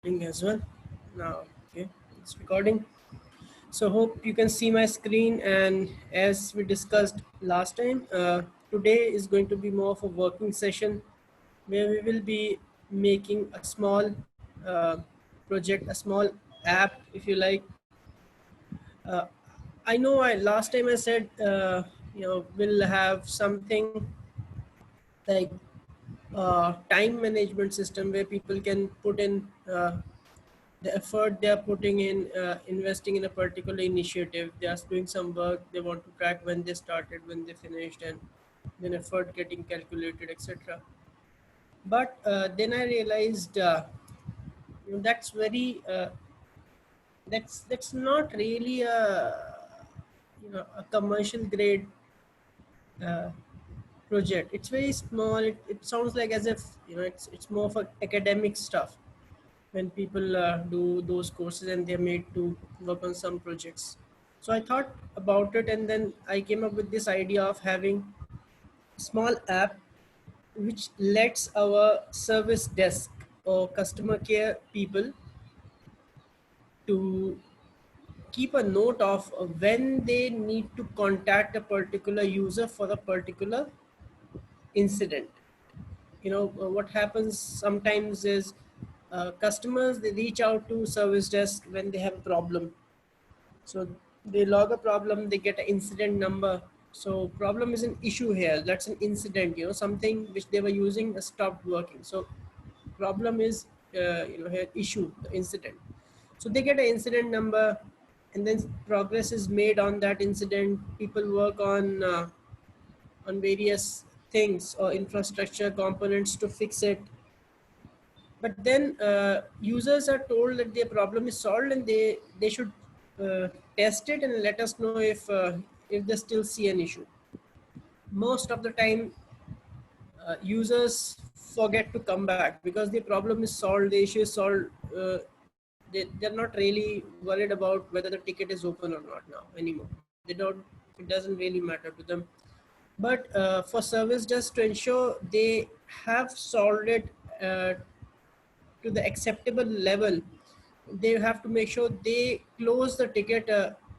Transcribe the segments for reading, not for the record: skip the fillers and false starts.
recording as well now. Okay, it's recording. So hope you can see my screen, and as we discussed last time, today is going to be more of a working session where we will be making a small project, a small app if you like. uh, I know I last time I said we'll have something like time management system where people can put in the effort they are putting in investing in a particular initiative. They are doing some work, they want to track when they started, when they finished, and then effort getting calculated, etc. But then I realized that's very that's not really a commercial grade uh, project. It's very small. It sounds like as if it's more for academic stuff when people do those courses and they're made to work on some projects. So I thought about it, and then I came up with this idea of having a small app which lets our service desk or customer care people to keep a note of when they need to contact a particular user for a particular incident. What happens sometimes is customers, they reach out to service desk when they have a problem. So they log a problem, they get an incident number. So problem is an issue here, that's an incident, something which they were using has stopped working. So problem is here issue, the incident. So they get an incident number, and then progress is made on that incident. People work on various things or infrastructure components to fix it. But then users are told that their problem is solved, and they should test it and let us know if they still see an issue. Most of the time users forget to come back because the problem is solved, the issue is solved. They're not really worried about whether the ticket is open or not now anymore. They don't, it doesn't really matter to them. But for service just to ensure they have solved it to the acceptable level, they have to make sure they close the ticket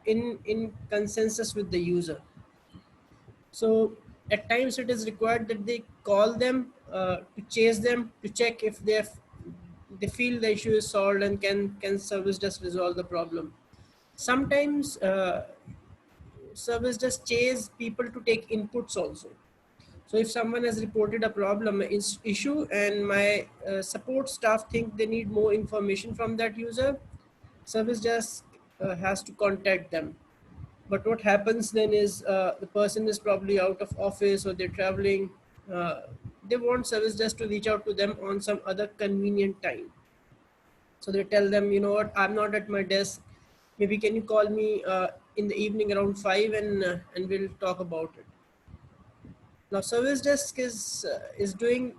in consensus with the user. So at times it is required that they call them to chase them to check if they feel the issue is solved and can service just resolve the problem. Sometimes service just chase people to take inputs also. So if someone has reported a problem, issue, and my support staff think they need more information from that user, service just has to contact them. But what happens then is the person is probably out of office or they're traveling. Uh, they want service just to reach out to them on some other convenient time. So they tell them, you know what, I'm not at my desk. Maybe can you call me in the evening around 5, and we'll talk about it. Now service desk is doing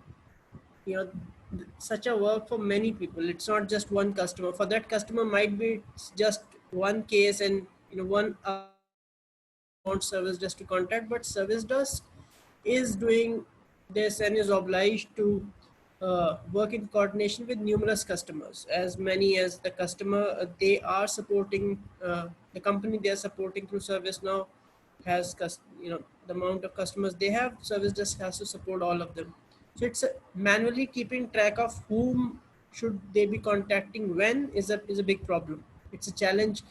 such a work for many people. It's not just one customer. For that customer might be just one case, and one want service desk to contact, but service desk is doing this and is obliged to work in coordination with numerous customers, as many as the customer they are supporting. The company they are supporting through ServiceNow has the amount of customers they have, service desk has to support all of them. So it's manually keeping track of whom should they be contacting when is a big problem. It's a challenge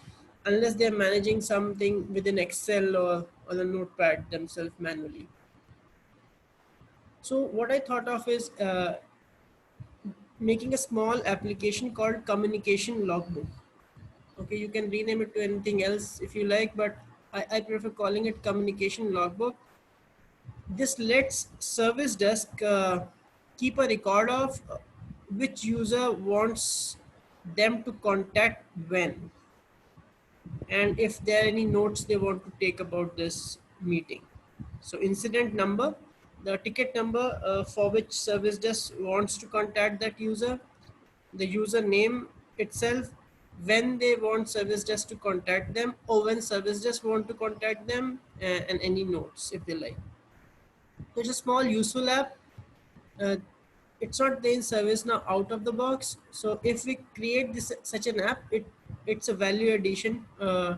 unless they're managing something within Excel or the notepad themselves manually. So what I thought of is making a small application called Communication Logbook. Okay, you can rename it to anything else if you like, but I prefer calling it Communication Logbook. This lets service desk keep a record of which user wants them to contact when, and if there are any notes they want to take about this meeting. So incident number, the ticket number for which service desk wants to contact that user, the user name itself, when they want service desk to contact them, or when service desk want to contact them, and any notes if they like. So it's a small useful app. it's not there in ServiceNow out of the box. So if we create this such an app, it's a value addition to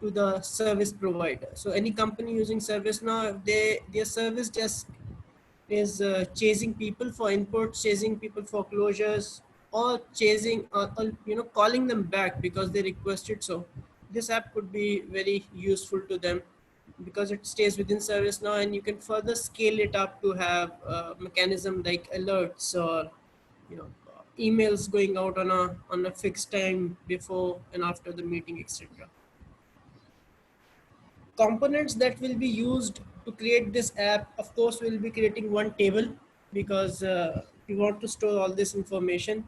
the service provider. So any company using ServiceNow, if their service just is chasing people for inputs, chasing people for closures, or chasing calling them back because they requested. So this app could be very useful to them because it stays within ServiceNow, and you can further scale it up to have a mechanism like alerts or emails going out on a fixed time before and after the meeting, etc. Components that will be used to create this app, of course we'll be creating one table because we want to store all this information.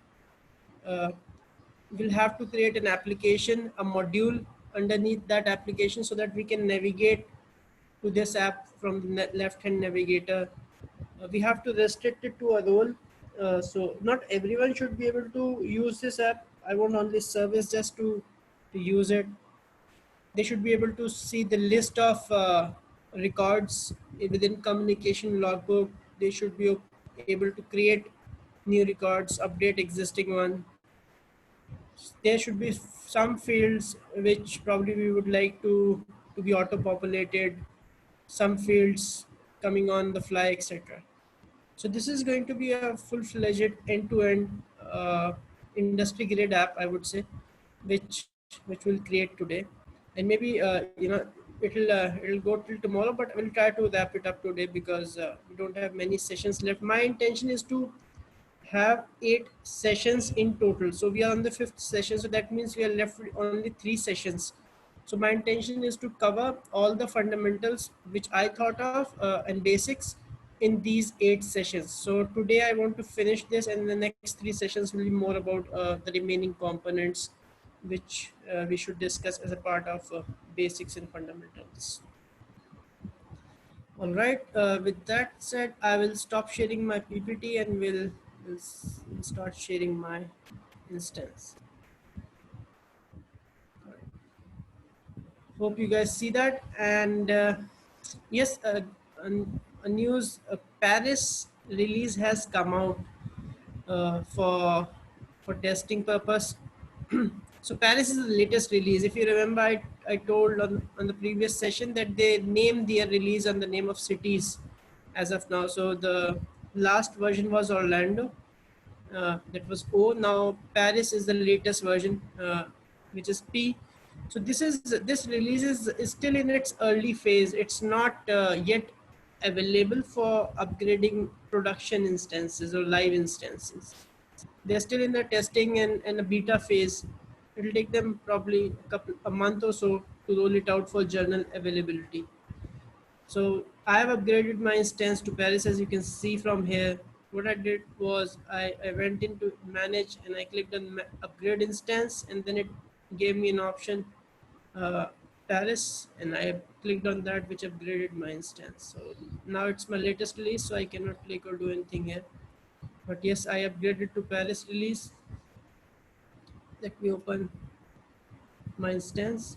uh, we'll have to create an application, a module underneath that application so that we can navigate to this app from the left hand navigator. We have to restrict it to a role, so not everyone should be able to use this app. I want only service just to use it. They should be able to see the list of records within communication logbook. They should be able to create new records, update existing one. There should be some fields which probably we would like to be auto populated, some fields coming on the fly, etc. So this is going to be a full-fledged end-to-end industry grade app, I would say, which we'll create today. And maybe it'll go till tomorrow, but we'll try to wrap it up today because we don't have many sessions left. My intention is to have 8 sessions in total. So we are on the 5th session. So that means we are left with only 3 sessions. So my intention is to cover all the fundamentals which I thought of and basics in these 8 sessions. So today I want to finish this, and the next 3 sessions will be more about the remaining components which we should discuss as a part of basics and fundamentals. All right. With that said, I will stop sharing my PPT and we'll start sharing my instance. Hope you guys see that. And yes, a news Paris release has come out for testing purpose. So Paris is the latest release. If you remember, I told on the previous session that they named their release on the name of cities as of now. So the last version was Orlando. That was O. Now Paris is the latest version, which is P. So this release is still in its early phase. It's not yet available for upgrading production instances or live instances. They're still in the testing and a beta phase. It'll take them probably a month or so to roll it out for general availability. So I have upgraded my instance to Paris, as you can see from here. What I did was I went into manage and I clicked on upgrade instance, and then it gave me an option uh, Paris, and I clicked on that, which upgraded my instance. So now it's my latest release, so I cannot click or do anything here. But yes, I upgraded to Paris release. Let me open my instance.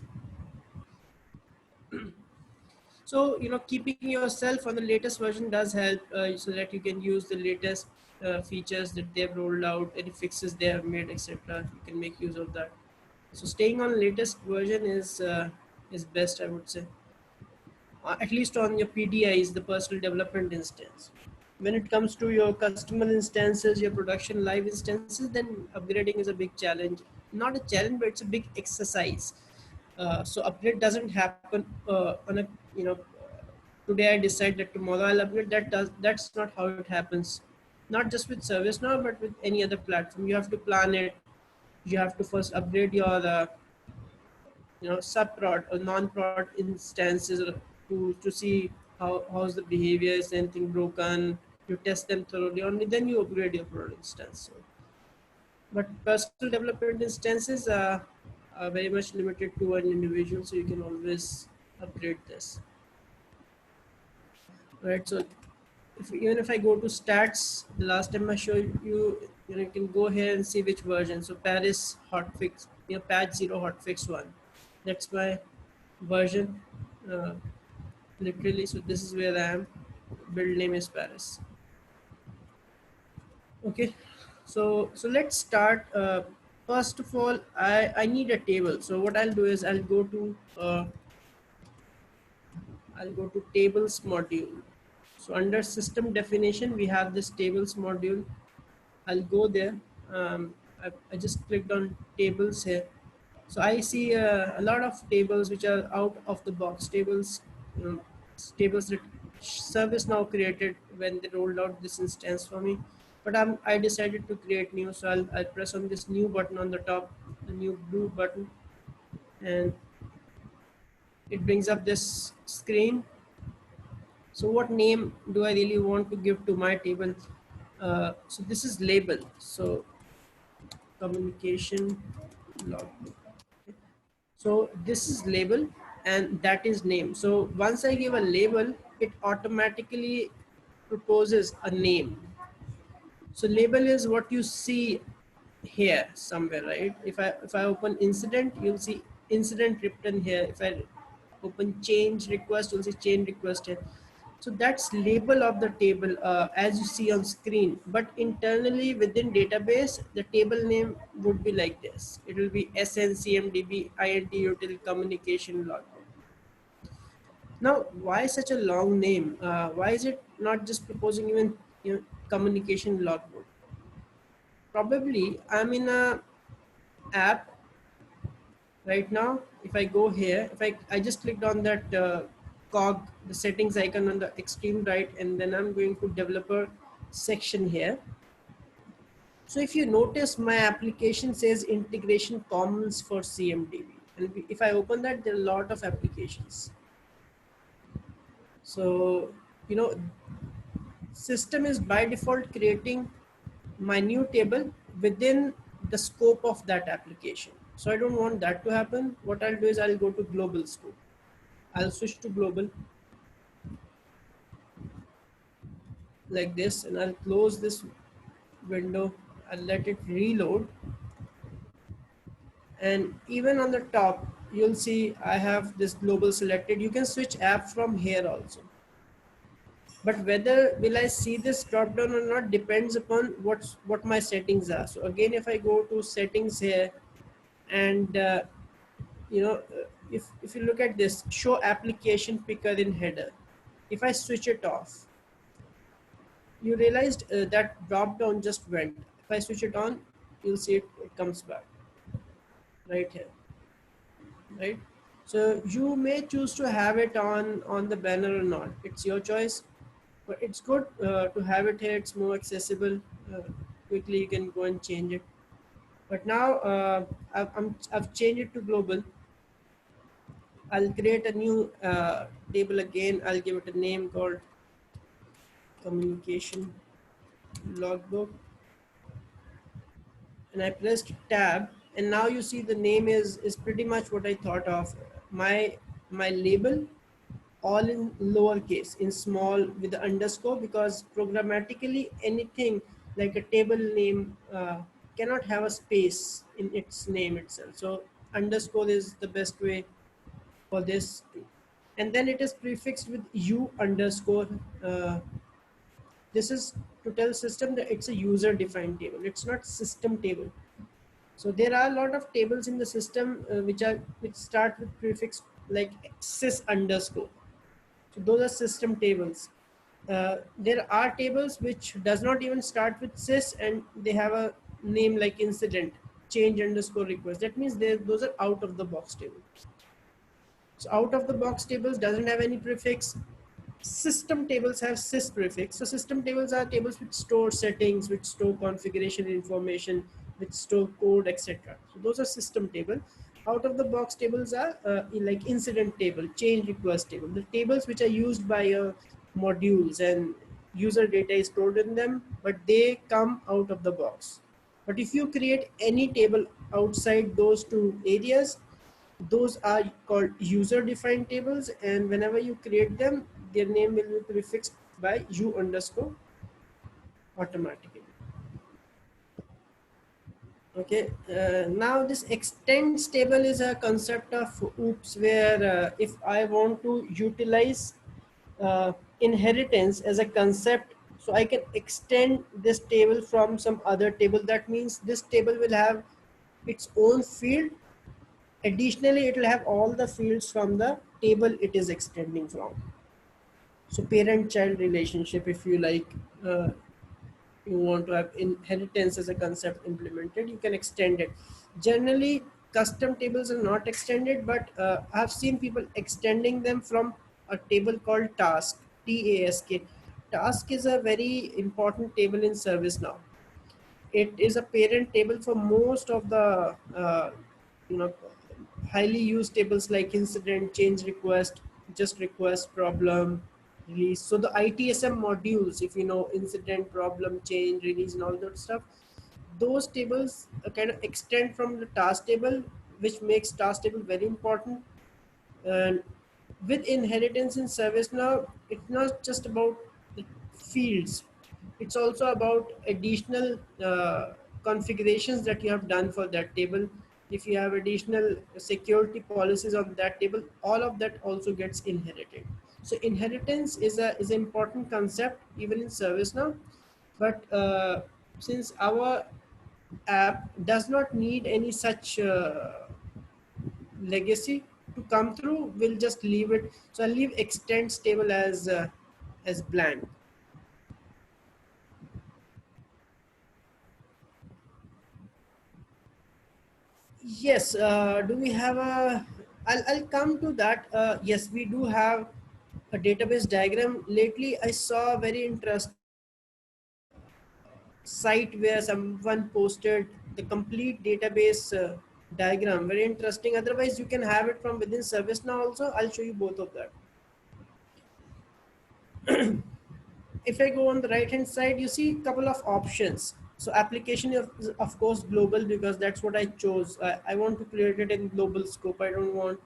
So keeping yourself on the latest version does help, so that you can use the latest features that they've rolled out, any fixes they have made, etc. You can make use of that. So staying on latest version is best, I would say. At least on your PDIs, the personal development instance. When it comes to your customer instances, your production live instances, then upgrading is a big challenge. Not a challenge, but it's a big exercise. So upgrade doesn't happen on a today I decide that tomorrow I'll upgrade. That's not how it happens. Not just with ServiceNow, but with any other platform. You have to plan it. You have to first upgrade your subprod or non-prod instances to see how's the behavior, is anything broken. You test them thoroughly, only then you upgrade your prod instance. So, but personal development instances are very much limited to an individual, so you can always upgrade this. Right. So even if I go to stats, the last time I showed you, you can go here and see which version. So Paris hotfix, patch 0 hotfix 1. That's my version, uh, literally. So this is where I am. Build name is Paris. Okay, so let's start. First of all, I need a table. So what I'll do is I'll go to tables module. So under system definition, we have this tables module. I'll go there. I just clicked on tables here. So I see a lot of tables which are out of the box tables, you know, tables that ServiceNow created when they rolled out this instance for me. But I decided to create new, so I'll press on this new button on the top, the new blue button, and it brings up this screen. So what name do I really want to give to my table? So this is label. So communication logbook. So this is label and that is name. So once I give a label, it automatically proposes a name. So label is what you see here somewhere, right? If I open incident, you'll see incident written here. If I open change request, you'll see change request here. So that's label of the table as you see on screen. But internally within database, the table name would be like this. It will be SNCMDB INT util communication logbook. Now, why such a long name? Why is it not just proposing even communication logbook? Probably I'm in a app right now. If I go here, if I just clicked on that cog, the settings icon on the extreme right, and then I'm going to developer section here. So if you notice, my application says integration commons for CMDB, and if I open that, there are a lot of applications. So system is by default creating my new table within the scope of that application. So I don't want that to happen. What I'll do is I'll go to global scope. I'll switch to global like this, and I'll close this window. I'll let it reload. And even on the top, you'll see I have this global selected. You can switch app from here also. But whether will I see this drop down or not depends upon what my settings are. So again, if I go to settings here, and if you look at this, show application picker in header, if I switch it off, you realized that drop down just went. If I switch it on, you'll see it comes back right here, right? So you may choose to have it on the banner or not. It's your choice, but it's good to have it here. It's more accessible. uh, Quickly you can go and change it. But now I've changed it to global. I'll create a new table again. I'll give it a name called communication logbook, and I pressed tab, and now you see the name is pretty much what I thought of. My label all in lowercase, in small with the underscore, because programmatically anything like a table name cannot have a space in its name itself. So underscore is the best way for this. And then it is prefixed with u underscore. This is to tell system that it's a user defined table, it's not system table. So there are a lot of tables in the system which start with prefix like sys underscore. So those are system tables. There are tables which does not even start with sys, and they have a name like incident change underscore request. That means those are out of the box tables. So out of the box tables doesn't have any prefix. System tables have sys prefix. So system tables are tables which store settings, which store configuration information, which store code, etc. So those are system table. Out of the box tables are like incident table, change request table, the tables which are used by modules and user data is stored in them, but they come out of the box. But if you create any table outside those two areas, those are called user defined tables, and whenever you create them, their name will be prefixed by u underscore automatically. Okay, now this extends table is a concept of oops, where if I want to utilize inheritance as a concept, So I can extend this table from some other table. That means this table will have its own field. Additionally, it will have all the fields from the table it is extending from. So parent child relationship, if you like, uh, you want to have inheritance as a concept implemented, you can extend it. Generally custom tables are not extended, but I've seen people extending them from a table called task. Task is a very important table in ServiceNow. It is a parent table for most of the you know highly used tables like incident, change request, just request, problem, release. So the ITSM modules, if you know, incident, problem, change, release, and all that stuff, those tables kind of extend from the task table, which makes task table very important. And with inheritance in ServiceNow, it's not just about the fields, it's also about additional configurations that you have done for that table. If you have additional security policies on that table, all of that also gets inherited. So inheritance is an important concept even in ServiceNow. But since our app does not need any such legacy to come through, we'll just leave it. So I'll leave extends table as blank. Yes. Do we have a? I'll come to that. Yes, we do have a database diagram. Lately, I saw a very interesting site where someone posted the complete database diagram. Very interesting. Otherwise, you can have it from within ServiceNow also. I'll show you both of that. If I go on the right hand side, you see a couple of options. So application of course global, because that's what I chose. I want to create it in global scope. I don't want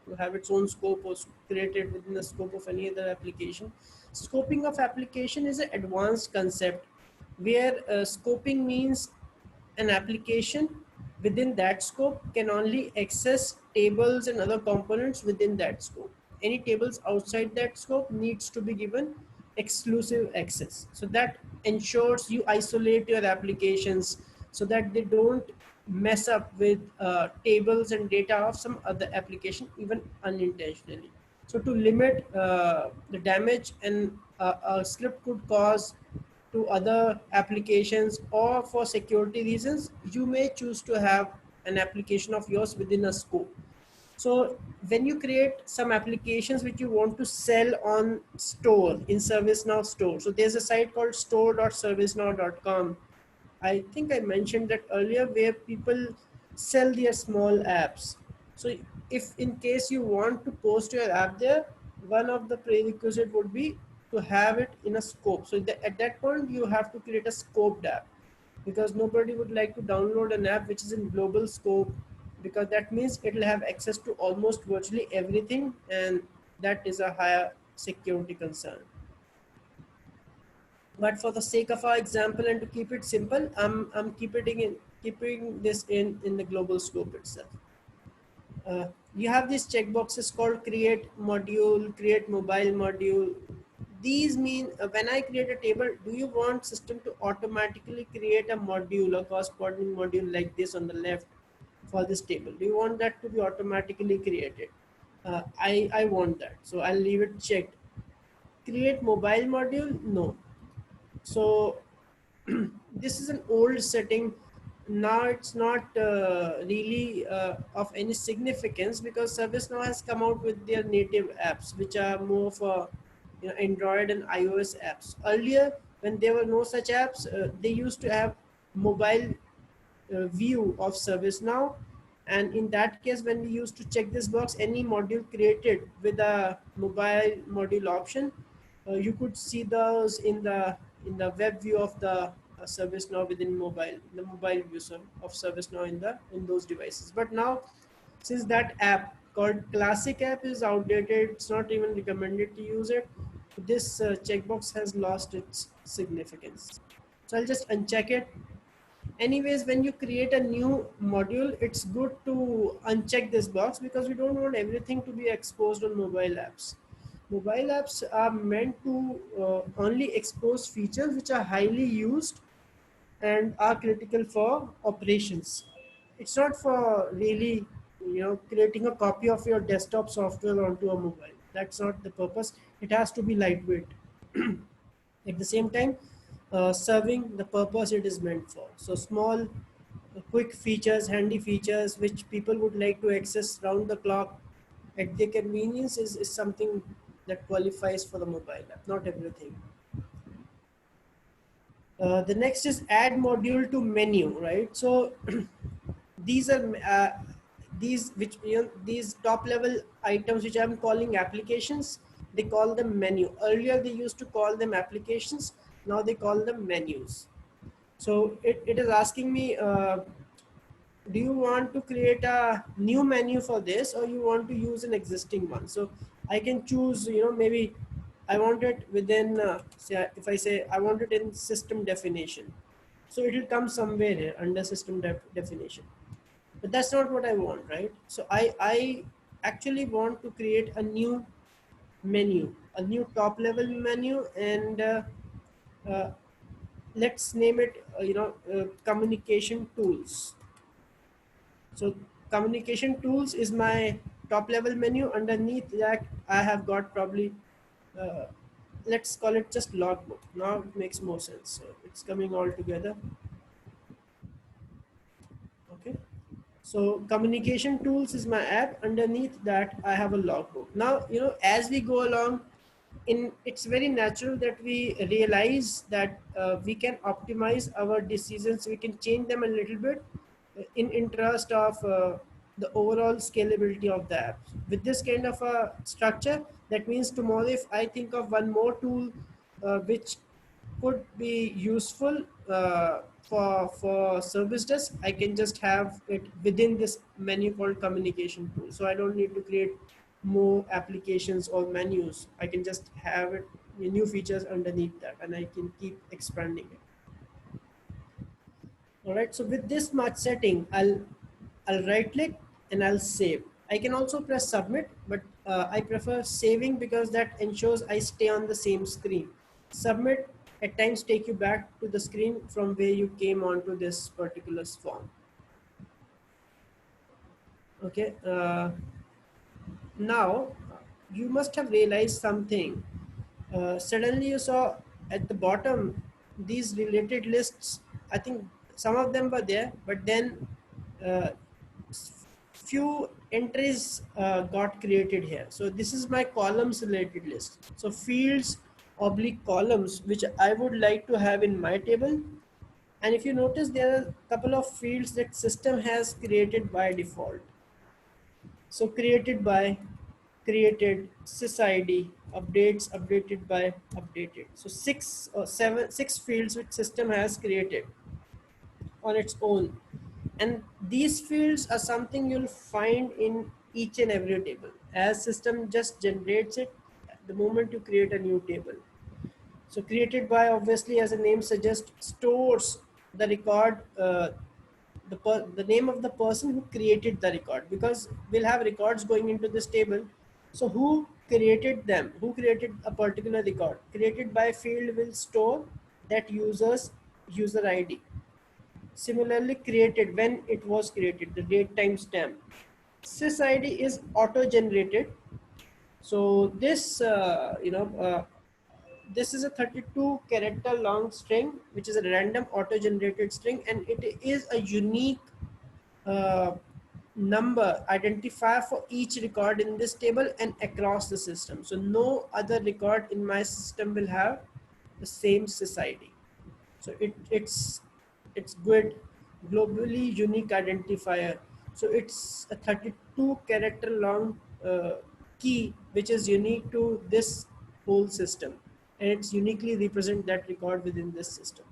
to have its own scope or create it within the scope of any other application. Scoping of application is an advanced concept where scoping means an application within that scope can only access tables and other components within that scope. Any tables outside that scope needs to be given exclusive access. So that ensures you isolate your applications so that they don't mess up with tables and data of some other application, even unintentionally. So to limit the damage and a script could cause to other applications, or for security reasons, you may choose to have an application of yours within a scope. So when you create some applications which you want to sell on store in ServiceNow store, so there's a site called store.servicenow.com. I think I mentioned that earlier, where people sell their small apps. So if in case you want to post your app there, one of the prerequisite would be to have it in a scope. So at that point, you have to create a scoped app, because nobody would like to download an app which is in global scope, because that means it will have access to almost virtually everything, and that is a higher security concern. But for the sake of our example and to keep it simple, I'm keeping this in the global scope itself. You have these checkboxes called create module, create mobile module. These mean when I create a table, do you want system to automatically create a module, a corresponding module like this on the left for this table? Do you want that to be automatically created? I want that, so I'll leave it checked. Create mobile module, no. So this is an old setting. Now it's not really of any significance, because ServiceNow has come out with their native apps, which are more for Android and iOS apps. Earlier, when there were no such apps, they used to have mobile view of ServiceNow. And in that case, when we used to check this box, any module created with a mobile module option, you could see those in the web view of the ServiceNow within mobile, the mobile view of ServiceNow in those devices. But now, since that app called Classic app is outdated, it's not even recommended to use it. This checkbox has lost its significance. So I'll just uncheck it. Anyways, when you create a new module, it's good to uncheck this box, because we don't want everything to be exposed on mobile apps. Mobile apps are meant to only expose features which are highly used and are critical for operations. It's not for really, creating a copy of your desktop software onto a mobile. That's not the purpose. It has to be lightweight. At the same time, serving the purpose it is meant for. So small, quick features, handy features which people would like to access round the clock at their convenience is something that qualifies for the mobile app, not everything. The next is add module to menu, right? So these are these which these top level items which I'm calling applications, they call them menu. Earlier they used to call them applications, now they call them menus. So it is asking me, do you want to create a new menu for this or you want to use an existing one? So I can choose, maybe I want it within, say, if I say I want it in system definition, so it will come somewhere here under system definition. But that's not what I want, right? So I actually want to create a new menu, a new top level menu, and uh, let's name it, communication tools. So communication tools is my top level menu. Underneath that, I have got probably, uh, let's call it just logbook. Now it makes more sense. So it's coming all together. Okay. So communication tools is my app. Underneath that, I have a logbook. Now, as we go along, it's very natural that we realize that we can optimize our decisions. We can change them a little bit in interest of the overall scalability of the app. With this kind of a structure, that means tomorrow if I think of one more tool which could be useful for service desk, I can just have it within this menu called communication tool. So I don't need to create more applications or menus. I can just have it new features underneath that, and I can keep expanding it. All right. So with this much setting, I'll right click and I'll save. I can also press submit, but I prefer saving because that ensures I stay on the same screen. Submit at times take you back to the screen from where you came onto this particular form. Okay. Now you must have realized something. Suddenly you saw at the bottom these related lists. I think some of them were there, but then uh, few entries got created here. So this is my columns related list. So fields oblique columns which I would like to have in my table. And if you notice, there are a couple of fields that system has created by default. So created by, created, sysID, updates, updated by, updated. So six fields which system has created on its own. And these fields are something you'll find in each and every table as system just generates it the moment you create a new table. So created by, obviously, as the name suggests, stores the record, the name of the person who created the record, because we'll have records going into this table. So who created them? Who created a particular record? Created by field will store that user's user ID. Similarly, created, when it was created, the date time stamp. SysID is auto-generated. So this, this is a 32 character long string, which is a random auto-generated string, and it is a unique uh, number identifier for each record in this table and across the system. So no other record in my system will have the same SysID. So it's good, globally unique identifier. So it's a 32 character long key which is unique to this whole system, and it's uniquely represent that record within this system.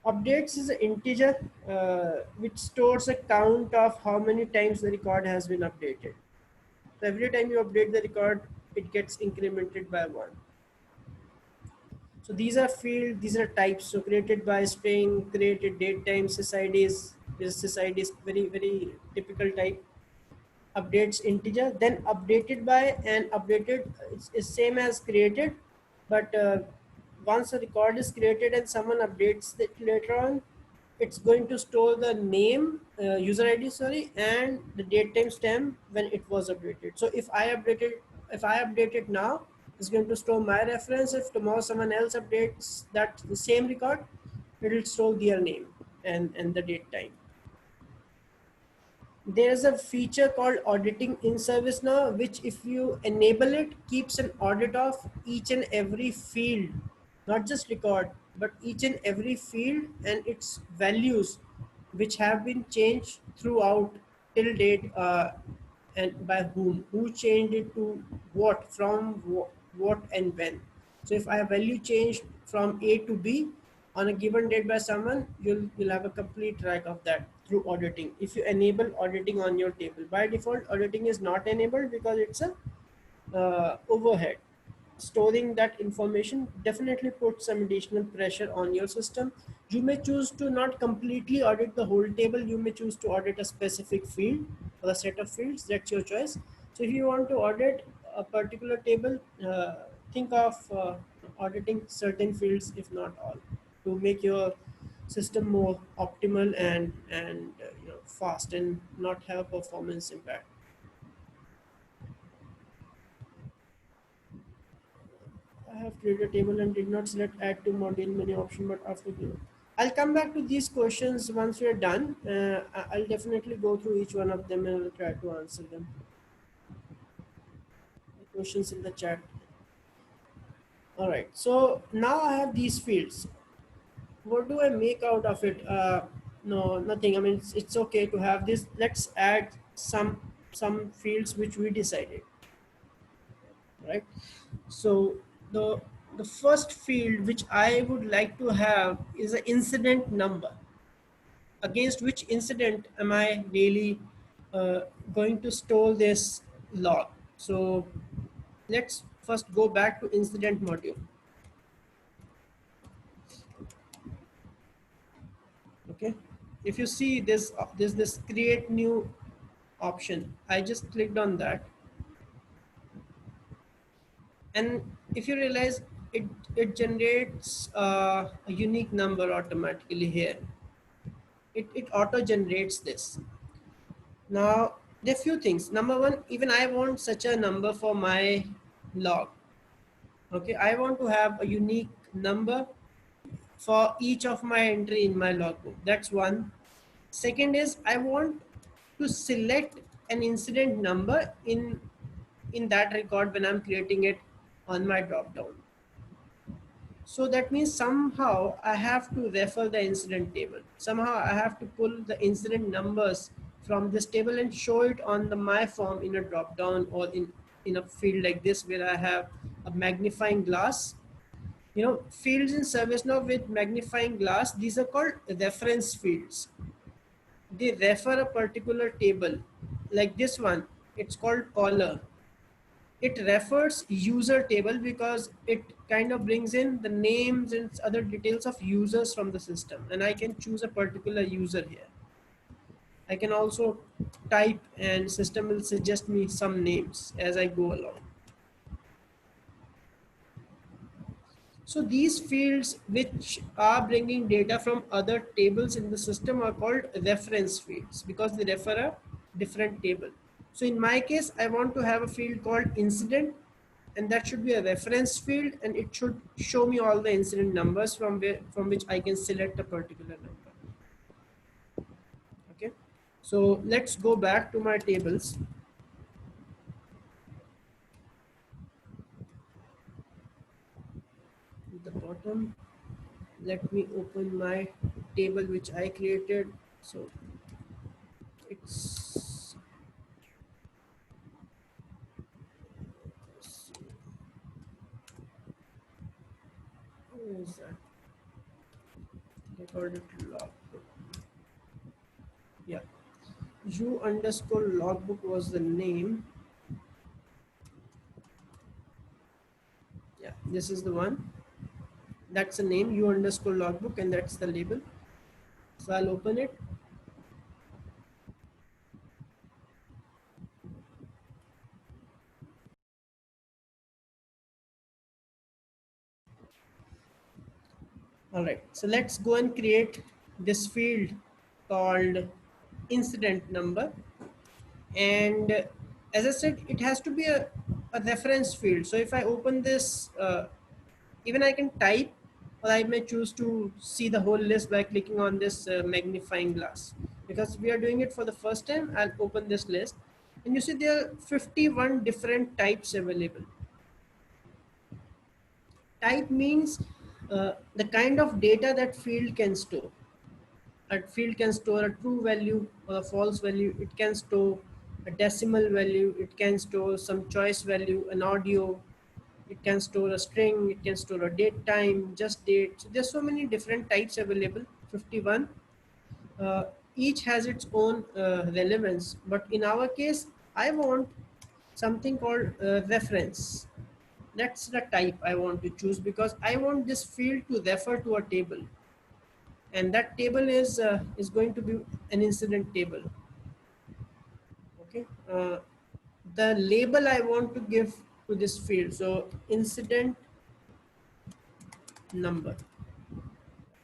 Updates is an integer which stores a count of how many times the record has been updated. So every time you update the record, it gets incremented by one. So these are field, these are types. So created by string, created date time, sysID is very, very typical type. updates integer, then updated by, and updated is same as created, but once a record is created and someone updates it later on, it's going to store the name, user ID, sorry, and the date time stamp when it was updated. So if I update it now, it's going to store my reference. If tomorrow someone else updates that the same record, it will store their name and the date time. There's a feature called auditing in ServiceNow, which if you enable it, keeps an audit of each and every field, not just record, but each and every field and its values, which have been changed throughout till date, and by who changed it to what, from what and when. So if I have value changed from A to B on a given date by someone, you'll have a complete track of that through auditing. If you enable auditing on your table, by default auditing is not enabled because it's a overhead. Storing that information definitely puts some additional pressure on your system. You may choose to not completely audit the whole table. You may choose to audit a specific field or a set of fields. That's your choice. So if you want to audit a particular table, think of auditing certain fields, if not all, to make your system more optimal and fast and not have performance impact. I have created a table and did not select add to module menu option, but after the I'll come back to these questions once we are done. I'll definitely go through each one of them and I'll try to answer them. The questions in the chat. All right. So now I have these fields. What do I make out of it? No, nothing. I mean, it's okay to have this. Let's add some fields which we decided, right? So the the first field which I would like to have is an incident number. Against which incident am I really going to store this log? So let's first go back to incident module. Okay, if you see this, there's this create new option. I just clicked on that, and if you realize it generates a unique number automatically here. It auto generates this. Now there are few things. Number one, even I want such a number for my log. Okay, I want to have a unique number for each of my entry in my logbook. That's one. Second is I want to select an incident number in that record when I'm creating it on my drop down. So that means somehow I have to refer the incident table. Somehow I have to pull the incident numbers from this table and show it on the my form in a drop down, or in a field like this where I have a magnifying glass. Fields in ServiceNow with magnifying glass, these are called reference fields. They refer a particular table. Like this one, it's called caller. It refers user table because it kind of brings in the names and other details of users from the system, and I can choose a particular user here. I can also type and system will suggest me some names as I go along. So these fields which are bringing data from other tables in the system are called reference fields because they refer a different table. So in my case, I want to have a field called incident, and that should be a reference field, and it should show me all the incident numbers from which I can select a particular number. Okay, so let's go back to my tables. At the bottom, let me open my table which I created. So it's where is that? Recorded logbook. Yeah, u underscore logbook was the name. Yeah, this is the one. That's the name, u underscore logbook, and that's the label. So I'll open it. All right, so let's go and create this field called incident number. And as I said, it has to be a reference field. So if I open this, even I can type, or I may choose to see the whole list by clicking on this magnifying glass. Because we are doing it for the first time, I'll open this list. And you see there are 51 different types available. Type means the kind of data that field can store. A field can store a true value or a false value. It can store a decimal value. It can store some choice value, an audio. It can store a string. It can store a date, time, just date. So there's so many different types available. 51. Uh, each has its own relevance. But in our case, I want something called reference. That's the type I want to choose because I want this field to refer to a table, and that table is going to be an incident table. Okay, the label I want to give to this field, so incident number,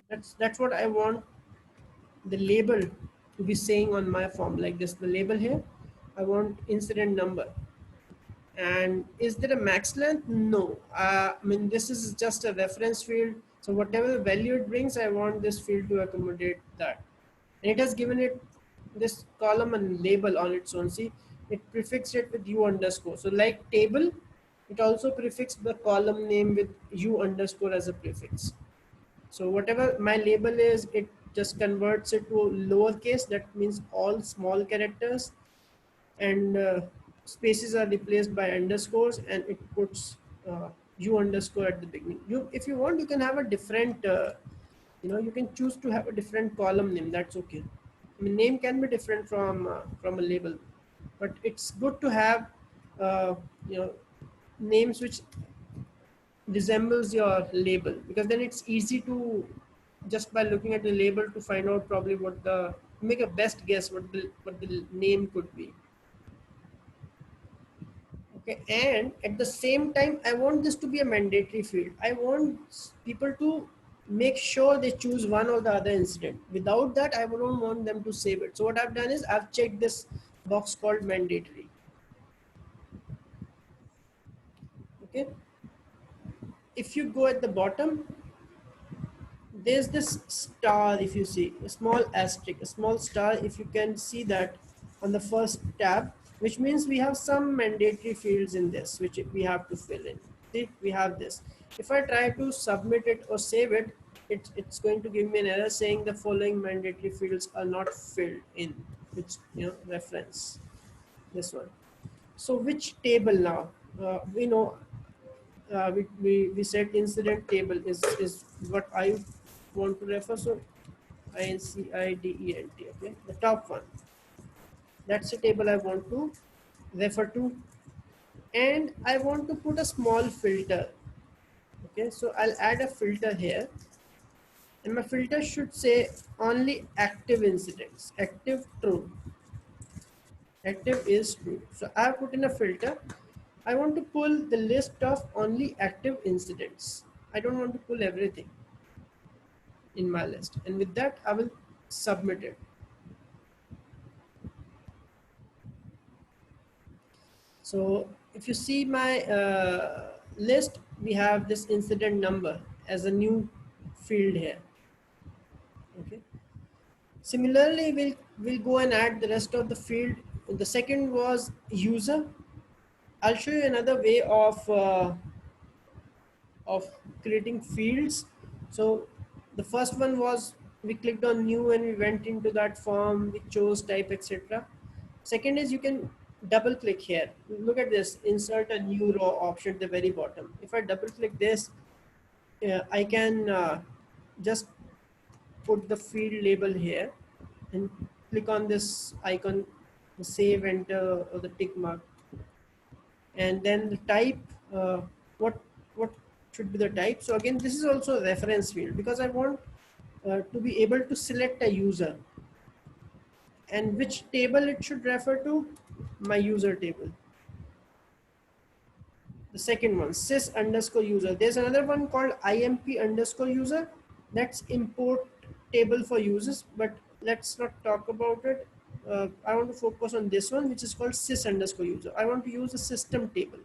that's what I want the label to be saying on my form, like this, the label here. I want incident number. And is there a max length? No. I mean, this is just a reference field. So whatever value it brings, I want this field to accommodate that. And it has given it this column and label on its own. See, it prefixed it with u underscore. So like table, it also prefixed the column name with u underscore as a prefix. So whatever my label is, it just converts it to lowercase. That means all small characters, and spaces are replaced by underscores, and it puts u underscore at the beginning. You, if you want, you can have a different, you can choose to have a different column name. That's okay. I mean, name can be different from a label, but it's good to have uh, you know names which resembles your label, because then it's easy to, just by looking at the label, to find out probably what the, make a best guess what the name could be. Okay, and at the same time, I want this to be a mandatory field. I want people to make sure they choose one or the other incident. Without that, I don't want them to save it. So what I've done is I've checked this box called mandatory. Okay, if you go at the bottom, there's this star. If you see a small asterisk, a small star, if you can see that on the first tab, which means we have some mandatory fields in this which we have to fill in. See, we have this. If I try to submit it or save it, it's going to give me an error saying the following mandatory fields are not filled in, which, reference this one. So which table now? We know, we said incident table is what I want to refer. So incident, okay, the top one, that's the table I want to refer to. And I want to put a small filter. Okay, so I'll add a filter here, and my filter should say only active incidents, active true, active is true. So I have put in a filter. I want to pull the list of only active incidents. I don't want to pull everything in my list, and with that I will submit it. So if you see my list, we have this incident number as a new field here. Okay, similarly we'll go and add the rest of the field. The second was user. I'll show you another way of creating fields. So the first one was, we clicked on new and we went into that form, we chose type, etc. Second is, you can double click here. Look at this, insert a new row option at the very bottom. If I double click this, I can just put the field label here and click on this icon, the save, enter, or the tick mark, and then the type, what what should be the type. So again, this is also a reference field because I want to be able to select a user, and which table it should refer to, my user table. The second one, sys underscore user. There's another one called imp underscore user. Let's import table for users, but let's not talk about it. I want to focus on this one, which is called sys underscore user. I want to use a system table.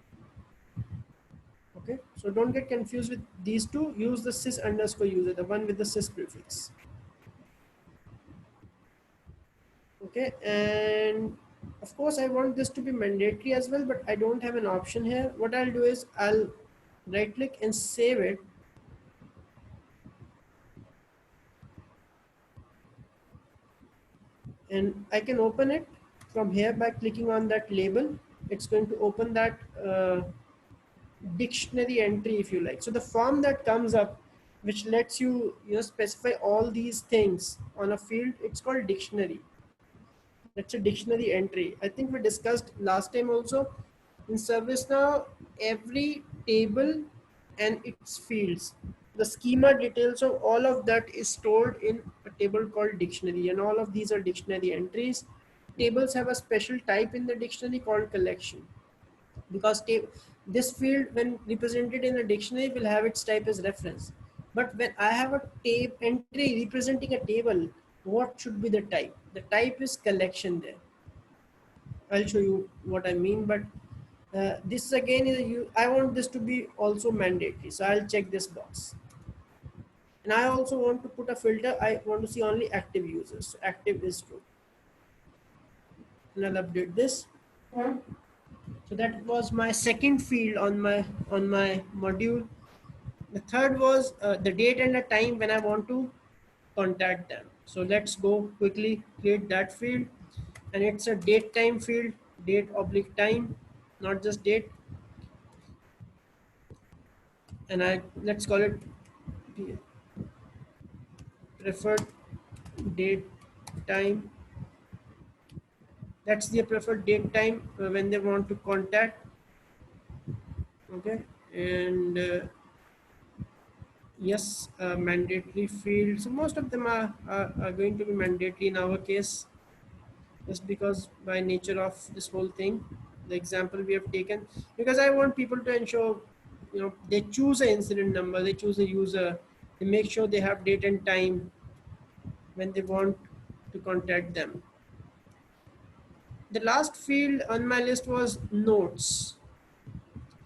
Okay, so don't get confused with these two. Use the sys underscore user, the one with the sys prefix. Okay, and of course I want this to be mandatory as well, but I don't have an option here. What I'll do is I'll right click and save it, and I can open it from here by clicking on that label. It's going to open that dictionary entry, if you like. So the form that comes up, which lets you specify all these things on a field, it's called dictionary. That's a dictionary entry. I think we discussed last time also. In ServiceNow, every table and its fields, the schema details of all of that is stored in a table called dictionary, and all of these are dictionary entries. Tables have a special type in the dictionary called collection, because this field when represented in a dictionary will have its type as reference. But when I have a tape entry representing a table, what should be the type? The type is collection there. I'll show you what I mean, but this again is I want this to be also mandatory, so I'll check this box. And I also want to put a filter. I want to see only active users, so active is true, and I'll update this. So that was my second field on my module. The third was the date and the time when I want to contact them. So let's go quickly create that field, and it's a date time field, date oblique time, not just date. And I let's call it preferred date time. That's the preferred date time when they want to contact. Okay, and yes, mandatory field. So most of them are going to be mandatory in our case, just because by nature of this whole thing, the example we have taken. Because I want people to ensure, they choose an incident number, they choose a user, they make sure they have date and time when they want to contact them. The last field on my list was notes,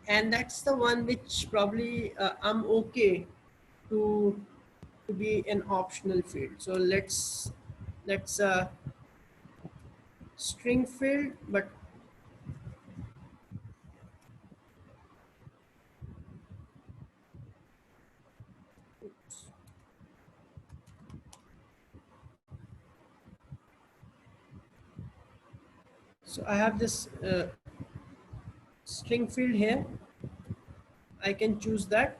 and that's the one which probably I'm okay to be an optional field. So let's string field, but so I have this string field here. I can choose that.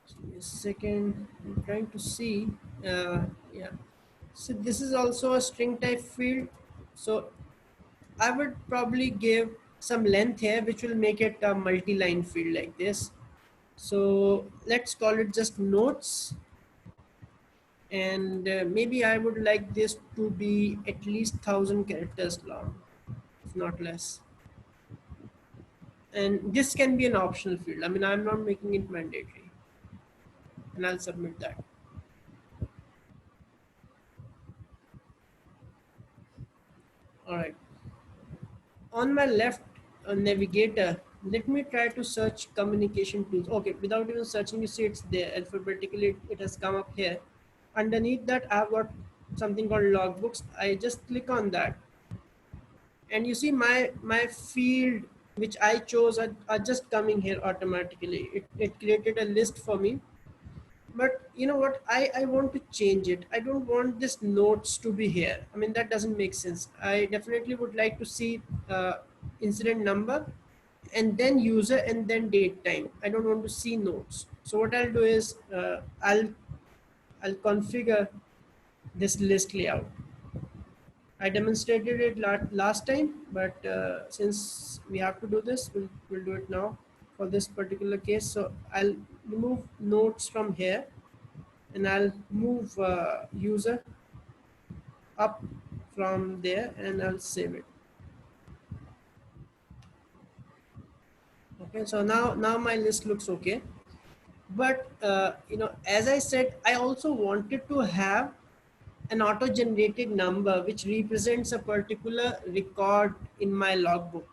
Just give me a second. I'm trying to see. Yeah. So this is also a string type field. So I would probably give some length here, which will make it a multi-line field like this. So let's call it just notes. And maybe I would like this to be at least 1,000 characters long, if not less. And this can be an optional field. I mean, I'm not making it mandatory, and I'll submit that. All right. On my left navigator, let me try to search communication tools. Okay, without even searching, you see it's there alphabetically. It has come up here. Underneath that, I've got something called logbooks. I just click on that, and you see my field which I chose are just coming here automatically. It created a list for me. But you know what, I want to change it. I don't want this notes to be here. I mean, that doesn't make sense. I definitely would like to see incident number and then user and then date time. I don't want to see notes. So what I'll do is I'll configure this list layout. I demonstrated it last time, but since we have to do this, we'll do it now for this particular case. So I'll remove notes from here, and I'll move user up from there, and I'll save it. Okay, so now my list looks okay. But as I said, I also wanted to have an auto-generated number which represents a particular record in my logbook.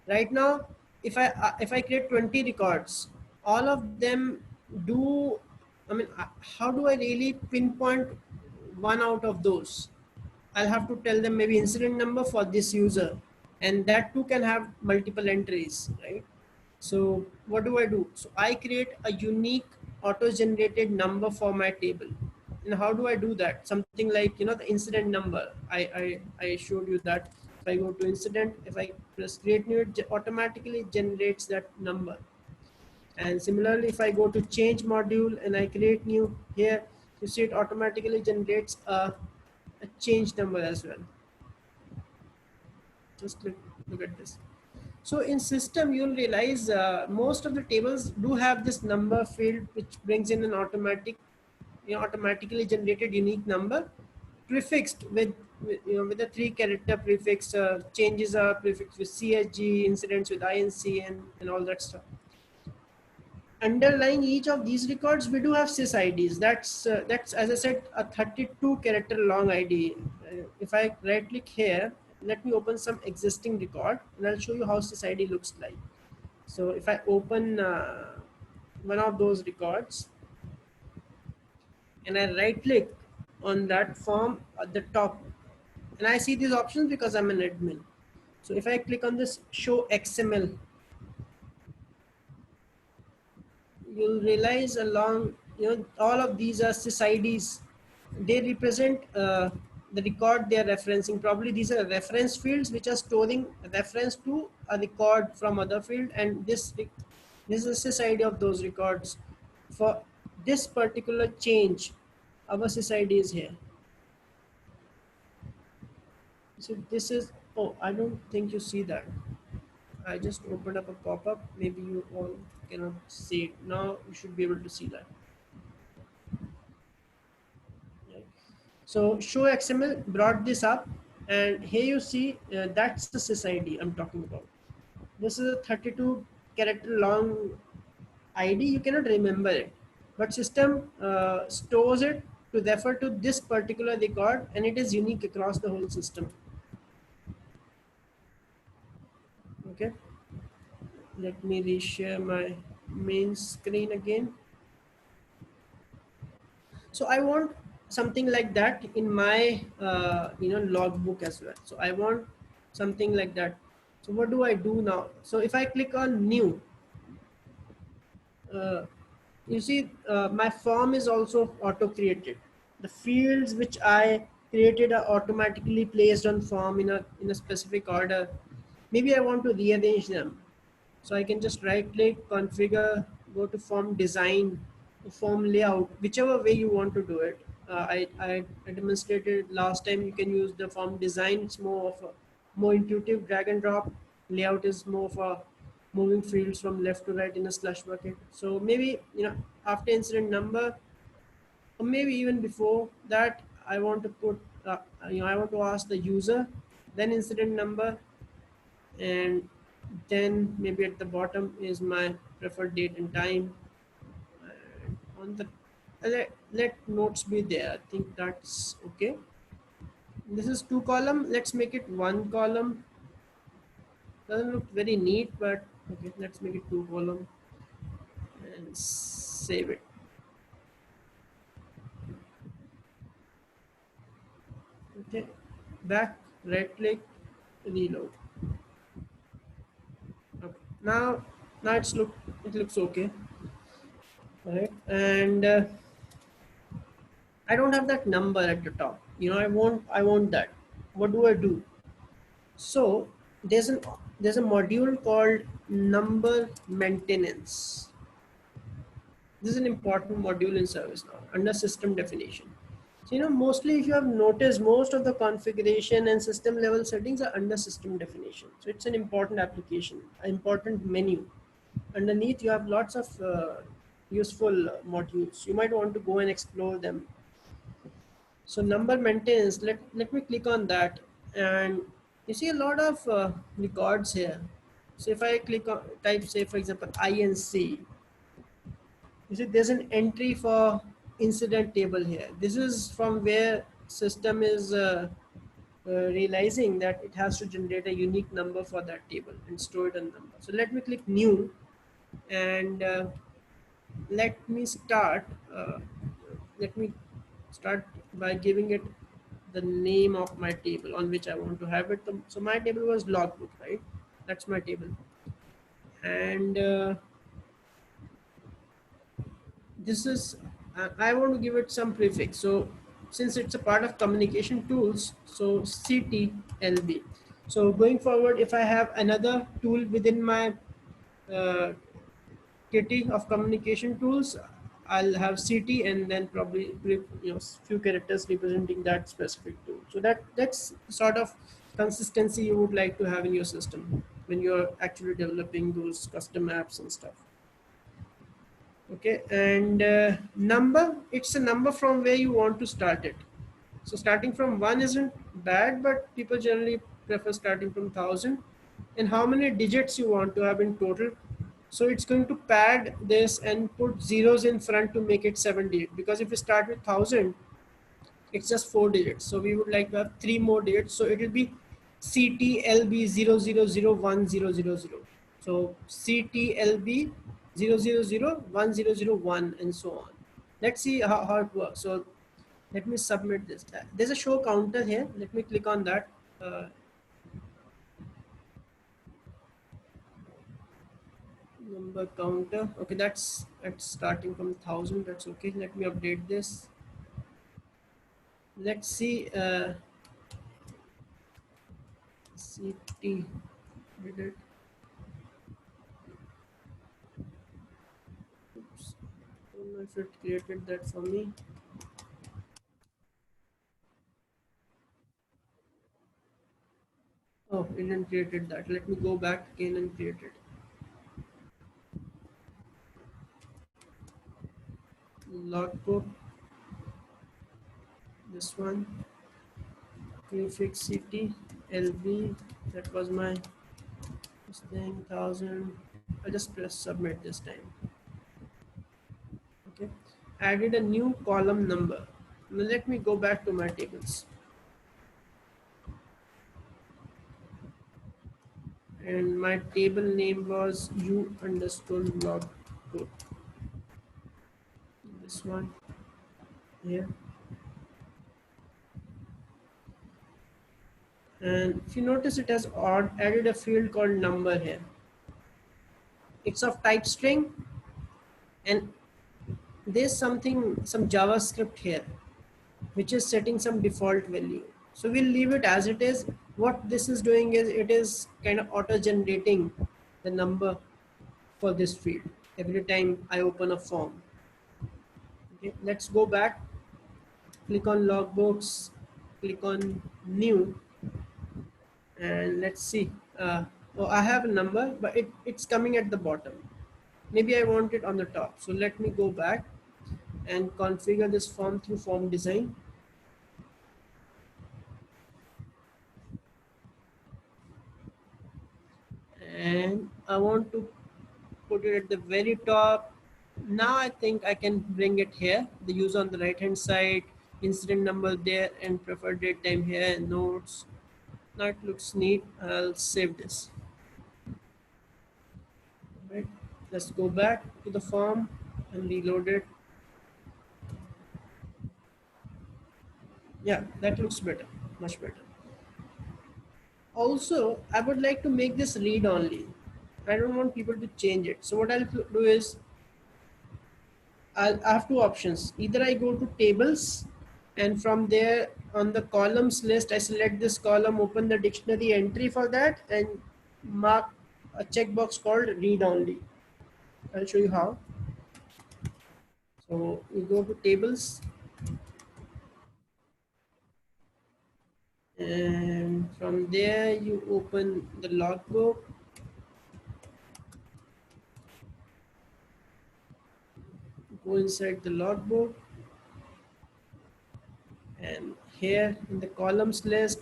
Right now, if I create 20 records, all of them do. I mean, how do I really pinpoint one out of those? I'll have to tell them maybe incident number for this user, and that too can have multiple entries, right? So what do I do? So I create a unique auto-generated number for my table. And how do I do that? Something like the incident number. I showed you that. If I go to incident, if I press create new, it automatically generates that number. And similarly, if I go to change module and I create new here, you see it automatically generates a change number as well. Just look at this. So in system, you'll realize most of the tables do have this number field, which brings in an automatically generated unique number, prefixed with a 3-character prefix. Changes are prefixed with CSG, incidents with INC, and all that stuff. Underlying each of these records, we do have sys IDs. That's as I said, a 32-character long ID. If I right click here, let me open some existing record, and I'll show you how sys ID looks like. So if I open one of those records and I right click on that form at the top, and I see these options because I'm an admin. So if I click on this show XML, you'll realize along, all of these are sys IDs. They represent the record they are referencing. Probably these are reference fields which are storing reference to a record from other field, and this is sys ID of those records. For this particular change, our sys ID is here. So this is, oh, I don't think you see that. I just opened up a pop-up. Maybe you all cannot see it. Now you should be able to see that. Right. So show XML brought this up, and here you see that's the sys ID I'm talking about. This is a 32 character long ID. You cannot remember it, but system stores it to refer to this particular record, and it is unique across the whole system. Okay, let me reshare my main screen again. So I want something like that in my logbook as well. So I want something like that. So what do I do now? So if I click on new, uh, you see my form is also auto created. The fields which I created are automatically placed on form in a specific order. Maybe I want to rearrange them. So I can just right click, configure, go to form design, form layout, whichever way you want to do it. I demonstrated last time. You can use the form design. It's more of a more intuitive drag and drop. Layout is more of a moving fields from left to right in a slush bucket. So maybe after incident number, or maybe even before that, I want to put I want to ask the user, then incident number, and then maybe at the bottom is my preferred date and time. And on the let notes be there. I think that's okay. This is 2 column. Let's make it 1 column. Doesn't look very neat, but okay, let's make it 2 column and save it. Okay, back, right click, reload. Okay, now it looks okay. All right, and I don't have that number at the top. I want that. What do I do? So there's a module called number maintenance. This is an important module in ServiceNow under system definition. So mostly if you have noticed, most of the configuration and system level settings are under system definition. So it's an important application, an important menu. Underneath you have lots of useful modules. You might want to go and explore them. So number maintenance, let me click on that, and you see a lot of records here. So if I click on type, say for example INC, you see there's an entry for incident table here. This is from where system is realizing that it has to generate a unique number for that table and store it in number. So let me click new, and let me start uh, let me start by giving it the name of my table on which I want to have it. So my table was logbook, right? That's my table. And this is I want to give it some prefix. So since it's a part of communication tools, so CTLB. So going forward, if I have another tool within my uh, kitty of communication tools, I'll have CT and then probably few characters representing that specific tool. So that's sort of consistency you would like to have in your system when you're actually developing those custom apps and stuff. Okay, and number, it's a number from where you want to start it. So starting from 1 isn't bad, but people generally prefer starting from 1000. And how many digits you want to have in total. So it's going to pad this and put zeros in front to make it 78, because if you start with 1000, it's just 4 digits. So we would like to have 3 more digits. So it will be CTLB 0001000. So CTLB 0001001 and so on. Let's see how it works. So let me submit this. There's a show counter here. Let me click on that. Number counter. Okay, that's starting from 1000. That's okay. Let me update this. Let's see. CT. Did it? Oops. Don't know if it created that for me. Oh, it didn't created that. Let me go back again and create it. Logbook. This one. Prefix CT. LB. That was my this thing 1000. I just press submit this time. Okay, added a new column number. Now let me go back to my tables, and my table name was u underscore log code. This one here, and if you notice, it has added a field called number here. It's of type string, and there's some JavaScript here which is setting some default value. So we'll leave it as it is. What this is doing is it is kind of auto generating the number for this field every time I open a form. Okay, let's go back, click on logbooks, click on new, and let's see. Oh, I have a number, but it's coming at the bottom. Maybe I want it on the top. So let me go back and configure this form through form design. And I want to put it at the very top. Now I think I can bring it here. The user on the right hand side, incident number there, and preferred date time here, and notes. Now it looks neat. I'll save this. Right. Let's go back to the form and reload it. Yeah, that looks better, much better. Also, I would like to make this read only. I don't want people to change it. So what I'll do is I have two options. Either I go to tables, and from there on the columns list, I select this column, open the dictionary entry for that, and mark a checkbox called read only. I'll show you how. So you go to tables, and from there you open the logbook, go inside the logbook, and here in the columns list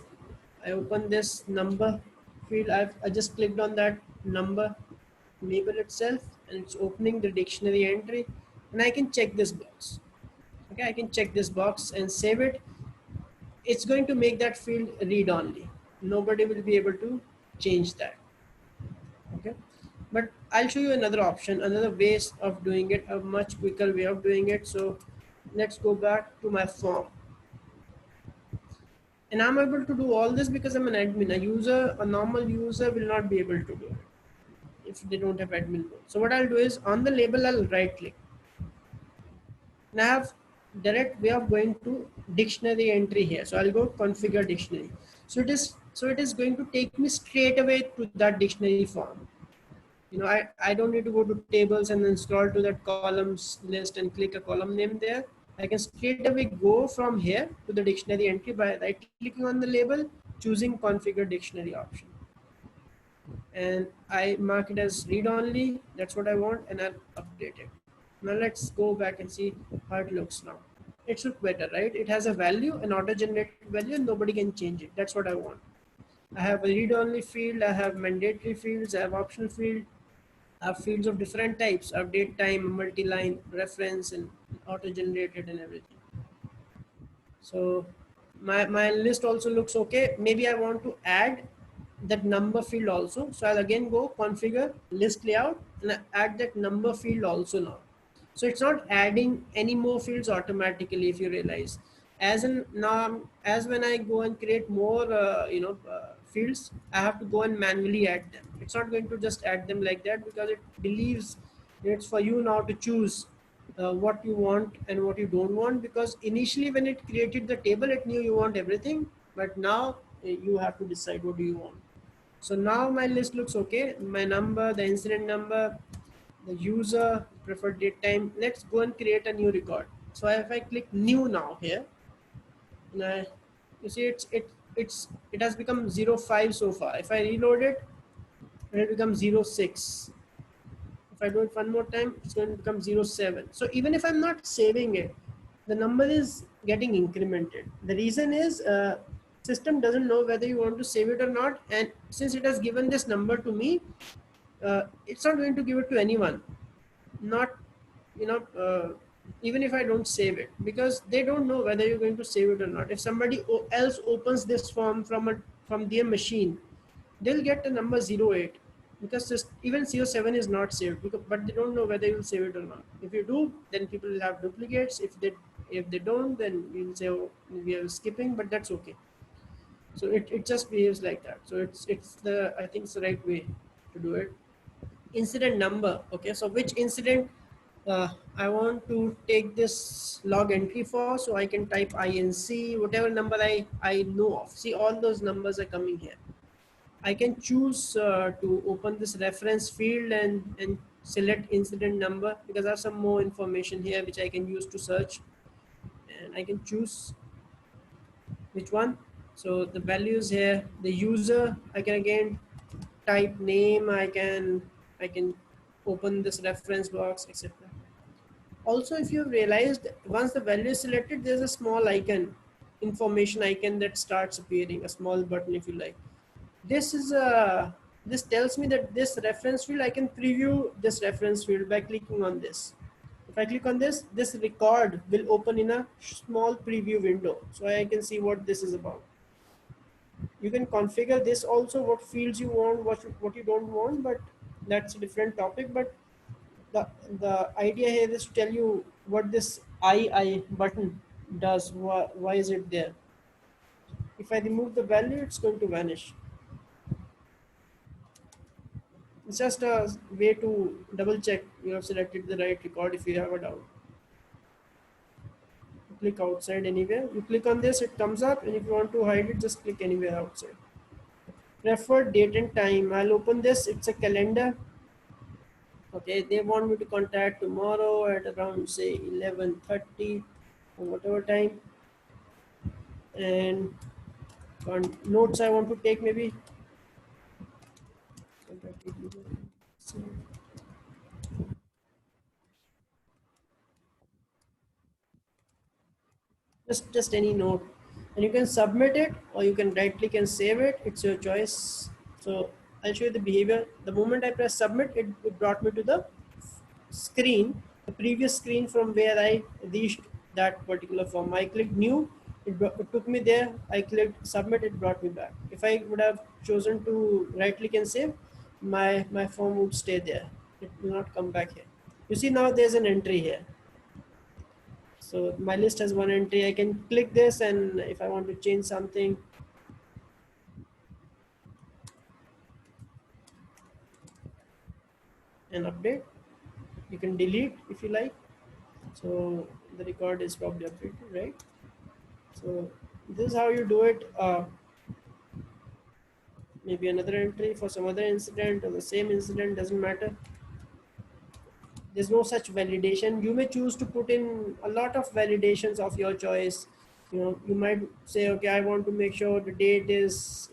I open this number field. I just clicked on that number label itself, and it's opening the dictionary entry, and I can check this box. Okay, I can check this box and save it. It's going to make that field read only. Nobody will be able to change that. Okay, but I'll show you another option, another ways of doing it, a much quicker way of doing it. So let's go back to my form, and I'm able to do all this because I'm an admin. A normal user will not be able to do it if they don't have admin role. So what I'll do is on the label I'll right click, and I have direct way of going to dictionary entry here. So I'll go configure dictionary. So it is going to take me straight away to that dictionary form. I don't need to go to tables and then scroll to that columns list and click a column name there. I can straight away go from here to the dictionary entry by right clicking on the label, choosing configure dictionary option, and I mark it as read only. That's what I want, and I'll update it. Now let's go back and see how it looks now. It looks better, right? It has a value, an auto-generated value, and nobody can change it. That's what I want. I have a read-only field, I have mandatory fields, I have optional field, I have fields of different types, I have date time, multi-line, reference, and auto-generated and everything. So my list also looks okay. Maybe I want to add that number field also. So I'll again go configure list layout and I add that number field also now. So it's not adding any more fields automatically, if you realize. As in now, as when I go and create more, fields, I have to go and manually add them. It's not going to just add them like that because it believes it's for you now to choose what you want and what you don't want, because initially when it created the table it knew you want everything, but now you have to decide what do you want. So now my list looks okay. My number, the incident number, the user, preferred date time. Let's go and create a new record. So if I click new now here, and you see it has become 05 so far. If I reload it, it becomes 06. If I do it one more time, it's going to become 07. So even if I'm not saving it, the number is getting incremented. The reason is system doesn't know whether you want to save it or not, and since it has given this number to me, it's not going to give it to anyone. Not, you know, even if I don't save it, because they don't know whether you're going to save it or not. If somebody else opens this form from their machine, they'll get the number 08, because even 07 is not saved, but they don't know whether you'll save it or not. If you do, then people will have duplicates. If they don't, then we'll say, oh, we are skipping, but that's okay. So it just behaves like that. So I think it's the right way to do it. Incident number. Okay, so which incident I want to take this log entry for, so I can type INC, whatever number I know of. See, all those numbers are coming here. I can choose to open this reference field and select incident number, because I have some more information here which I can use to search, and I can choose which one. So the values here, the user, I can again type name, I can open this reference box, etc. Also, if you've realized, once the value is selected, there's a small icon, information icon, that starts appearing, a small button if you like. This tells me that this reference field, I can preview this reference field by clicking on this. If I click on this record will open in a small preview window, so I can see what this is about. You can configure this also, what fields you want, what you don't want, but that's a different topic. But the idea here is to tell you what this I button does. Why is it there? If I remove the value, it's going to vanish. It's just a way to double check you have selected the right record if you have a doubt. You click outside anywhere. You click on this, it comes up, and if you want to hide it, just click anywhere outside. Preferred date and time. I'll open this. It's a calendar. Okay, they want me to contact tomorrow at around say 11:30 or whatever time. And notes I want to take, maybe. Just any note, and you can submit it or you can right click and save it. It's your choice. So I'll show you the behavior. The moment I press submit, it brought me to the screen, the previous screen from where I reached that particular form. I clicked new, it took me there. I clicked submit, it brought me back. If I would have chosen to right click and save, my form would stay there. It will not come back here. You see now there's an entry here. So my list has one entry. I can click this, and if I want to change something and update, you can delete if you like. So the record is probably updated, right? So this is how you do it. Maybe another entry for some other incident or the same incident, doesn't matter. There's no such validation. You may choose to put in a lot of validations of your choice. You might say, okay, I want to make sure the date is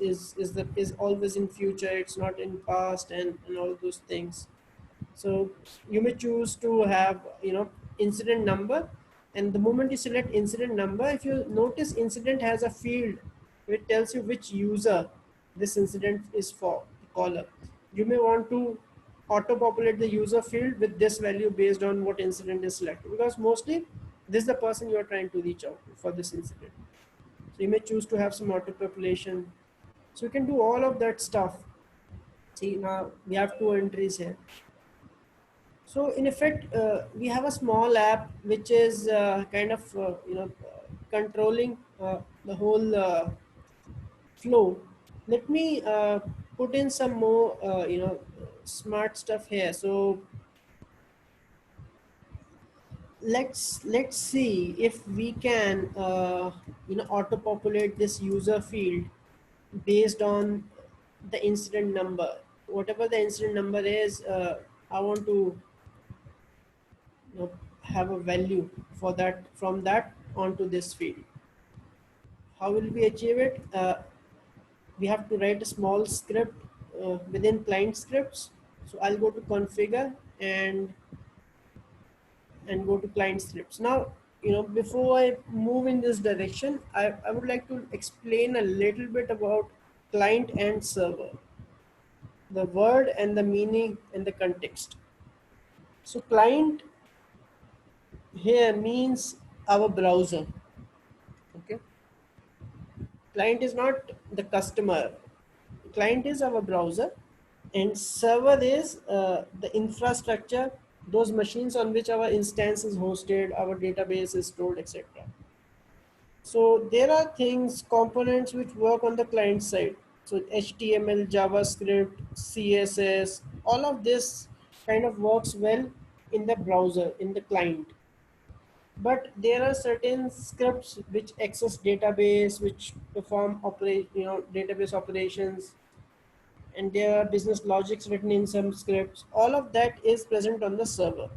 always in future, it's not in past, and all those things. So you may choose to have incident number, and the moment you select incident number, if you notice incident has a field which tells you which user this incident is for, the caller. You may want to auto populate the user field with this value based on what incident is selected, because mostly this is the person you are trying to reach out to for this incident. So you may choose to have some auto population. So you can do all of that stuff. See, now we have two entries here. So in effect, we have a small app which is kind of controlling the whole flow. Let me put in some more smart stuff here. So let's see if we can auto populate this user field based on the incident number. Whatever the incident number is, I want to have a value for that, from that onto this field. How will we achieve it? We have to write a small script within client scripts. So I'll go to configure and go to client scripts. Now, before I move in this direction, I would like to explain a little bit about client and server, the word and the meaning and the context. So client here means our browser. Okay, client is not the customer. Client is our browser, and server is the infrastructure, those machines on which our instance is hosted, our database is stored, etc. So there are things, components which work on the client side. So HTML, JavaScript, CSS, all of this kind of works well in the browser, in the client. But there are certain scripts which access database, which perform database operations, and there are business logics written in some scripts. All of that is present on the server,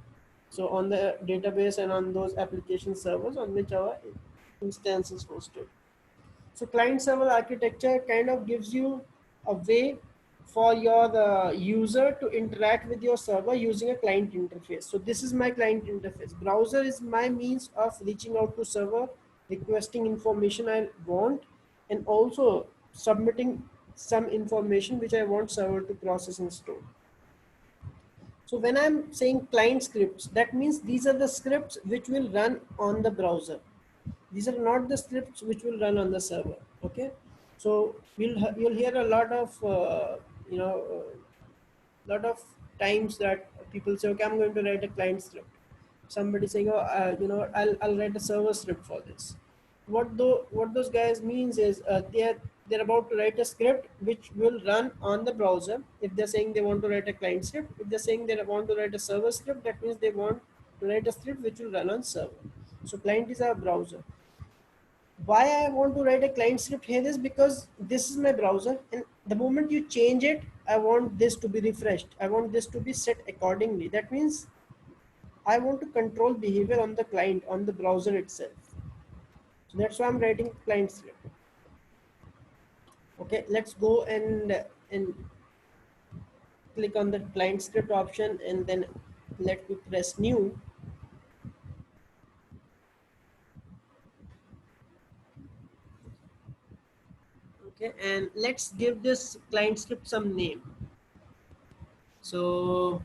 so on the database and on those application servers on which our instance is hosted. So client server architecture kind of gives you a way for your user to interact with your server using a client interface. So this is my client interface. Browser is my means of reaching out to server, requesting information I want, and also submitting some information which I want server to process and store. So when I'm saying client scripts, that means these are the scripts which will run on the browser. These are not the scripts which will run on the server. Okay, so you'll hear a lot of you know lot of times that people say, okay, I'm going to write a client script. Somebody saying, oh, I'll write a server script for this. What those guys means is they're about to write a script which will run on the browser. If they're saying they want to write a client script, if they're saying they want to write a server script, that means they want to write a script which will run on server. So client is our browser. Why I want to write a client script here is because this is my browser, and the moment you change it, I want this to be refreshed. I want this to be set accordingly. That means I want to control behavior on the client, on the browser itself. So that's why I'm writing client script. Okay, let's go and click on the client script option, and then let me press new. Okay, and let's give this client script some name. So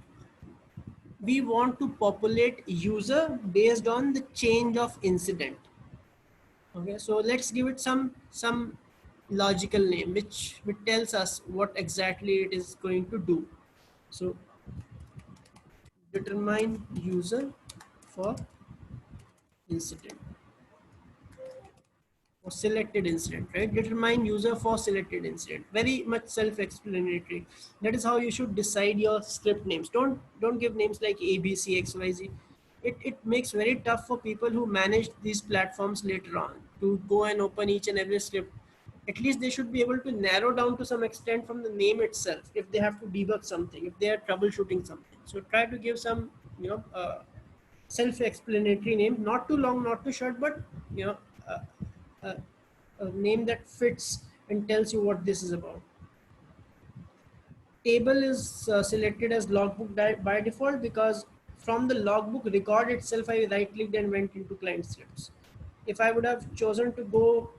we want to populate user based on the change of incident. Okay, so let's give it some logical name which tells us what exactly it is going to do. So determine user for incident or selected incident, right? Determine user for selected incident. Very much self-explanatory. That is how you should decide your script names. Don't give names like A, B, C, X, Y, Z. It makes very tough for people who manage these platforms later on to go and open each and every script. At least they should be able to narrow down to some extent from the name itself if they have to debug something, if they are troubleshooting something. So try to give some, self-explanatory name, not too long, not too short, but you know, uh, uh, a name that fits and tells you what this is about. Table is selected as logbook by default because from the logbook record itself, I right clicked and went into client scripts. If I would have chosen to go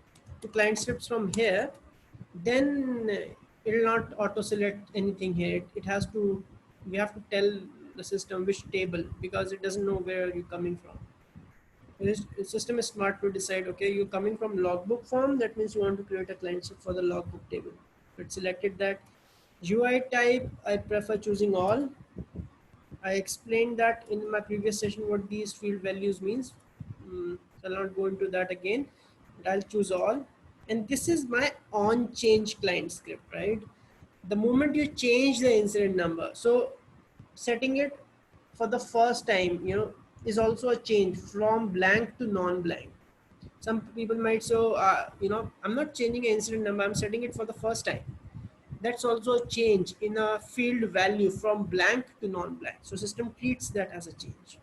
to client scripts from here, then it will not auto select anything here. It has to, we have to tell the system which table because it doesn't know where you're coming from. The system is smart to decide, okay, you're coming from logbook form, that means you want to create a client script for the logbook table. So it selected that. UI type, I prefer choosing all. I explained that in my previous session what these field values means. So I'll not go into that again, but I'll choose all. And this is my on change client script, right? The moment you change the incident number, so setting it for the first time, is also a change from blank to non-blank. Some people might say, I'm not changing an incident number, I'm setting it for the first time. That's also a change in a field value from blank to non-blank. So system treats that as a change.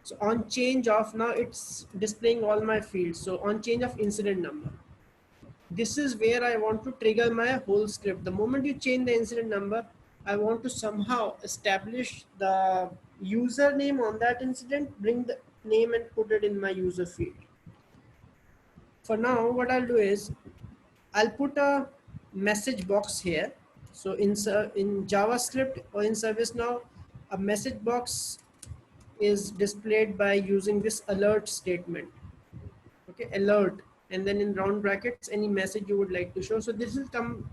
So on change of, now it's displaying all my fields. So on change of incident number, this is where I want to trigger my whole script. The moment you change the incident number, I want to somehow establish the username on that incident, bring the name and put it in my user field. For now, what I'll do is I'll put a message box here. So in JavaScript or in ServiceNow, a message box is displayed by using this alert statement. Okay, alert, and then in round brackets, any message you would like to show. So this will come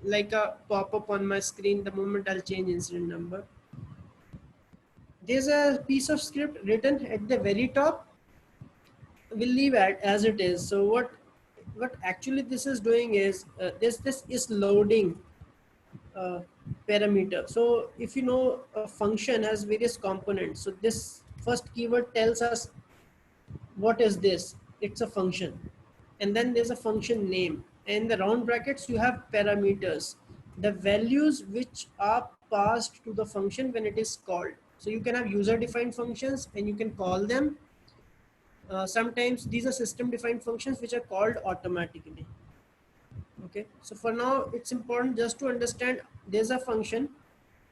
like a pop-up on my screen the moment I'll change incident number. There's a piece of script written at the very top. We'll leave it as it is. So what actually this is doing is this is loading uh, parameter. So if you know a function has various components, so this first keyword tells us what is this. It's a function, and then there's a function name, and in the round brackets you have parameters, the values which are passed to the function when it is called. So you can have user defined functions and you can call them. Sometimes these are system defined functions which are called automatically. Okay, so for now it's important just to understand there's a function,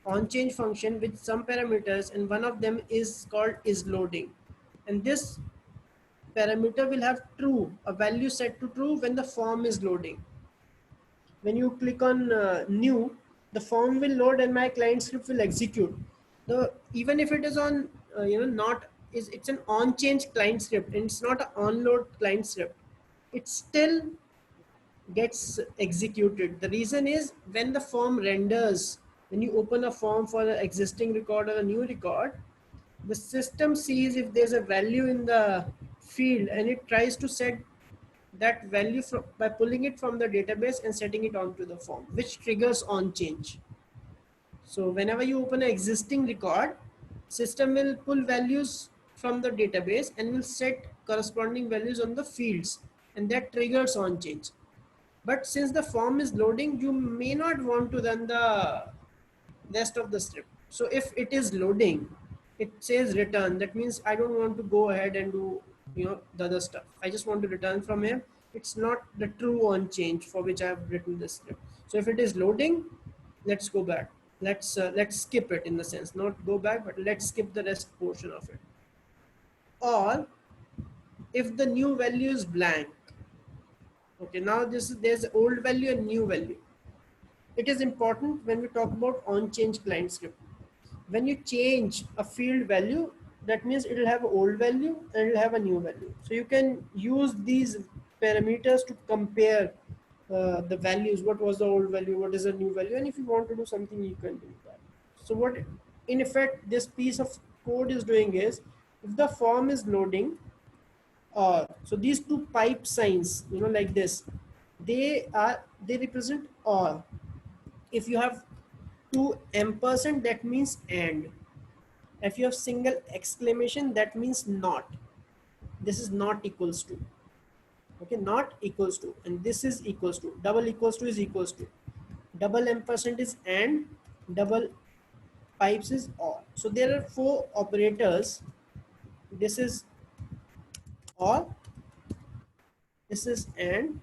on change function, with some parameters, and one of them is called is loading, and this parameter will have true, a value set to true when the form is loading. When you click on new, the form will load and my client script will execute. So even if it is on not is, it's an on change client script and it's not an on load client script, it still gets executed. The reason is when the form renders, when you open a form for an existing record or a new record, the system sees if there's a value in the field and it tries to set that value by pulling it from the database and setting it onto the form, which triggers on change. So whenever you open an existing record, system will pull values from the database and will set corresponding values on the fields, and that triggers on change. But since the form is loading, you may not want to run the rest of the script. So if it is loading, it says return. That means I don't want to go ahead and do the other stuff. I just want to return from here. It's not the true on change for which I have written this script. So if it is loading, let's go back. Let's skip it, in the sense, not go back, but let's skip the rest portion of it. Or if the new value is blank. Okay, now there's old value and new value. it is important when we talk about on change client script. When you change a field value, that means it will have an old value and it will have a new value. So you can use these parameters to compare the values. What was the old value? What is the new value? And if you want to do something, you can do that. So what in effect this piece of code is doing is, if the form is loading, so these two pipe signs, like this, they represent or. If you have two ampersand, that means and. If you have single exclamation, that means not. This is not equals to. Okay, not equals to, and this is equals to. Double equals to is equals to. Double ampersand is and. Double pipes is or. So there are four operators. This is or. This is and.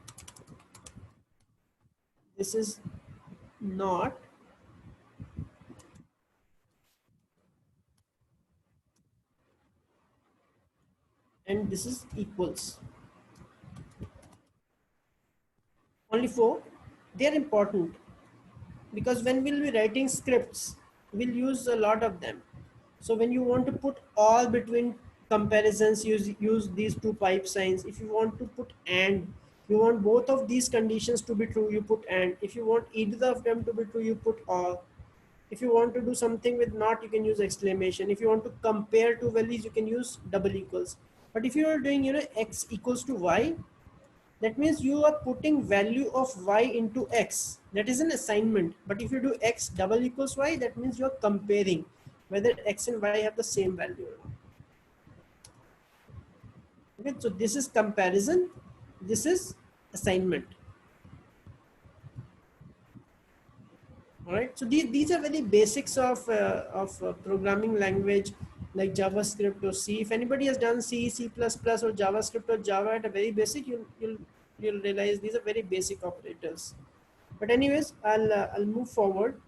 This is not. And this is equals. Only four. They are important because when we'll be writing scripts, we'll use a lot of them. So when you want to put all between comparisons, use these two pipe signs. If you want to put and, you want both of these conditions to be true, you put and. If you want either of them to be true, you put or. If you want to do something with not, you can use exclamation. If you want to compare two values, you can use double equals. But if you are doing, x equals to y, that means you are putting value of y into x. That is an assignment. But if you do x double equals y, that means you are comparing whether x and y have the same value or not. Okay, so this is comparison. This is assignment. All right. So these are very basics of programming language like JavaScript or C. If anybody has done C, C++, or JavaScript or Java at a very basic, you'll realize these are very basic operators. But anyways, I'll move forward.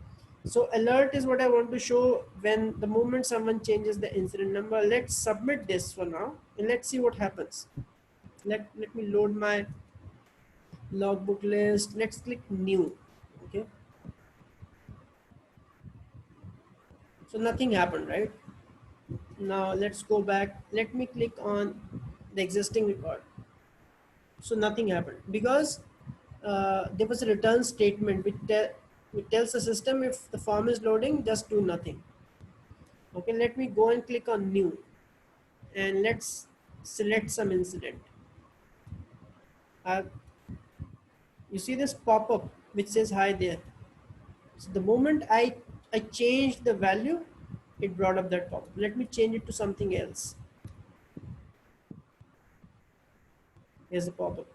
So alert is what I want to show when the moment someone changes the incident number. Let's submit this for now and let's see what happens. Let me load my logbook list. Let's click new. Okay. So nothing happened, right? Now let's go back. Let me click on the existing record. So nothing happened because there was a return statement which tells the system if the form is loading, just do nothing. Okay, let me go and click on new and let's select some incident. Uh, you see this pop-up which says hi there. So the moment I changed the value, it brought up that pop-up. Let me change it to something else. Here's the pop-up.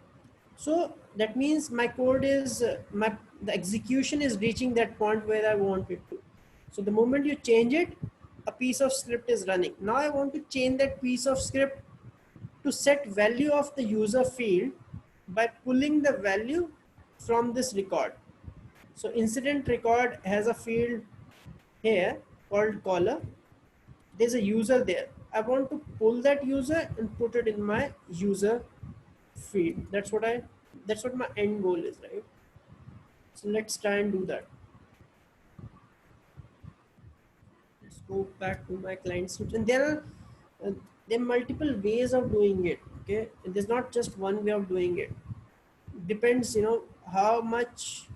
So that means my code is the execution is reaching that point where I want it to. So the moment you change it, a piece of script is running. Now I want to change that piece of script to set value of the user field by pulling the value from this record. So incident record has a field here called caller. There's a user there. I want to pull that user and put it in my user field. That's what my end goal is, right? So let's try and do that. Let's go back to my client scripts, and uh, there are multiple ways of doing it. Okay, and there's not just one way of doing it. Depends, how much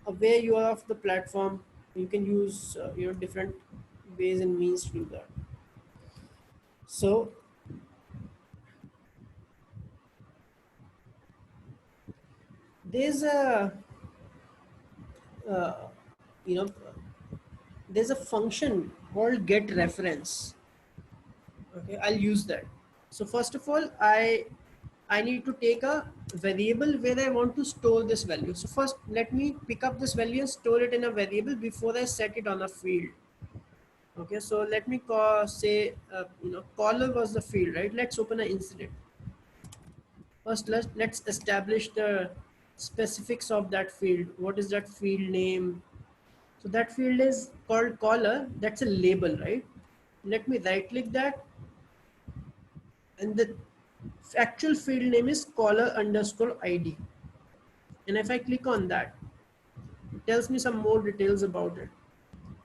aware you are of the platform. You can use different ways and means to do that. So there's a uh, you know there's a function called get reference. Okay, I'll use that. So first of all, I need to take a variable where I want to store this value. So first let me pick up this value and store it in a variable before I set it on a field. Okay, so let me say caller was the field, right? Let's open an incident. First let's establish the specifics of that field. What is that field name? So that field is called caller. That's a label, right? Let me right click that, and the actual field name is caller underscore ID. And if I click on that, It tells me some more details about it.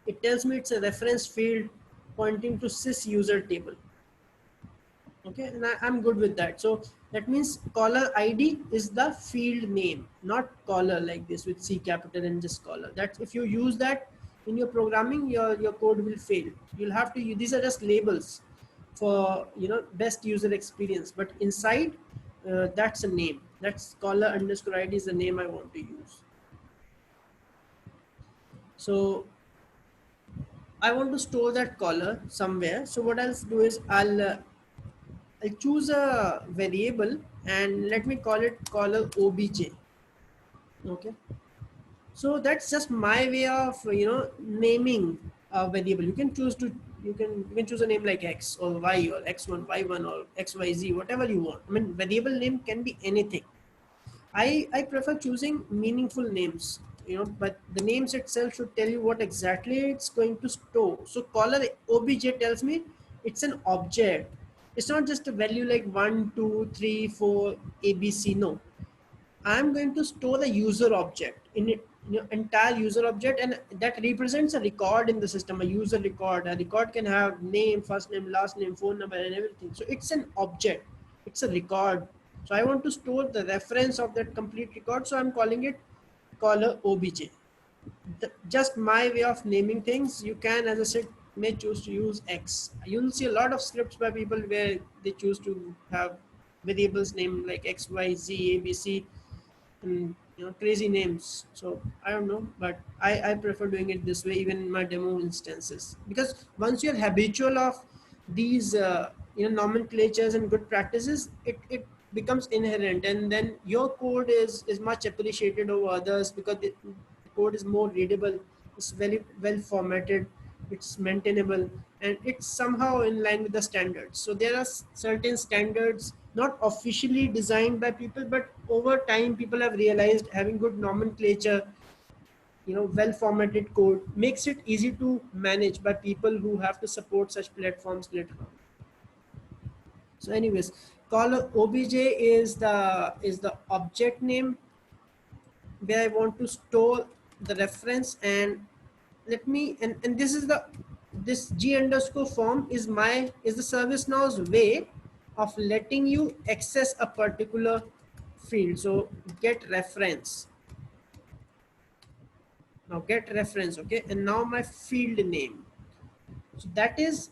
It tells me it's a reference field pointing to sys user table. Okay, and I'm good with that. So that means caller ID is the field name, not caller like this with C capital and just caller. That's if you use that in your programming, your code will fail. You'll have to use, these are just labels for best user experience, but inside that's a name. That's caller underscore ID is the name I want to use. So I want to store that caller somewhere. So what I'll do is I'll choose a variable and let me call it caller obj. Okay, so that's just my way of naming a variable. You can choose a name like x or y or x1 y1 or xyz, whatever you want. I mean, variable name can be anything. I prefer choosing meaningful names, but the names itself should tell you what exactly it's going to store. So caller obj tells me it's an object. It's not just a value like 1 2 3 4 abc. No, I'm going to store the user object in it, entire user object, and that represents a record in the system, a user record. A record can have name, first name, last name, phone number, and everything. So it's an object, it's a record. So I want to store the reference of that complete record. So I'm calling it caller obj. Just my way of naming things. You can, as I said, may choose to use X. You'll see a lot of scripts by people where they choose to have variables named like X, Y, Z, A, B, C, and crazy names. So I don't know, but I prefer doing it this way even in my demo instances, because once you're habitual of these nomenclatures and good practices, it becomes inherent, and then your code is much appreciated over others because the code is more readable, it's very well formatted, it's maintainable, and it's somehow in line with the standards. So there are certain standards not officially designed by people, but over time people have realized having good nomenclature, well formatted code makes it easy to manage by people who have to support such platforms later on. So anyways, caller obj is the object name where I want to store the reference. And let me, and this is this g underscore form is the ServiceNow's way of letting you access a particular field. So get reference. Now get reference, okay, and now my field name. So that is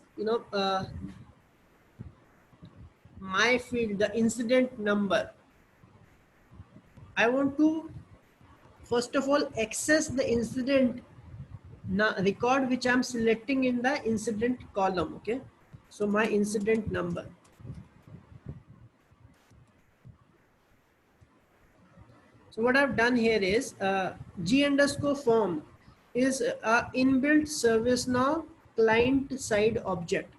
my field, the incident number. I want to first of all access the incident record which I'm selecting in the incident column. Okay, so my incident number. So what I've done here is g underscore form is a inbuilt ServiceNow client side object.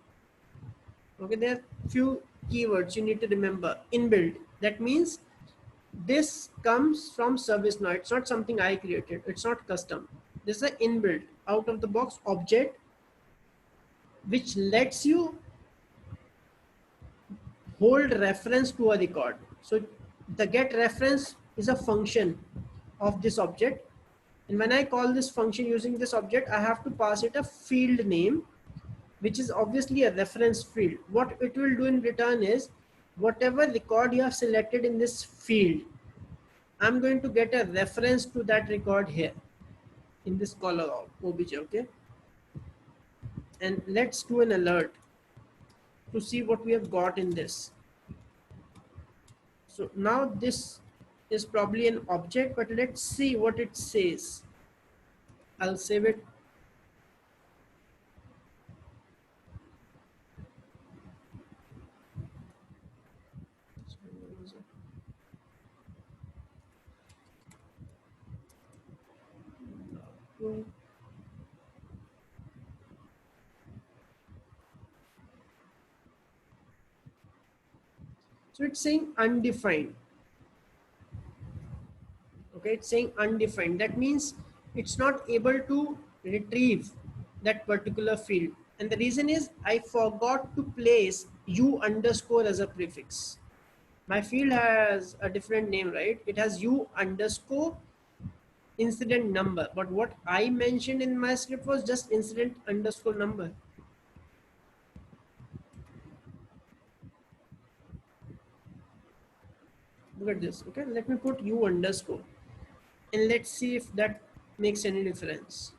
Okay, there are few keywords you need to remember. Inbuilt, that means this comes from ServiceNow. It's not something I created, it's not custom. This is an inbuilt out of the box object which lets you hold reference to a record. So the get reference is a function of this object, and when I call this function using this object, I have to pass it a field name, which is obviously a reference field. What it will do in return is whatever record you have selected in this field, I'm going to get a reference to that record here in this caller obj. Okay, and let's do an alert to see what we have got in this. So now this is probably an object, but let's see what it says. I'll save it. So it's saying undefined. Okay, it's saying undefined. That means it's not able to retrieve that particular field. And the reason is I forgot to place u underscore as a prefix. My field has a different name, right? It has u underscore incident number, but what I mentioned in my script was just incident underscore number. Look at this. Okay, let me put u underscore and let's see if that makes any difference.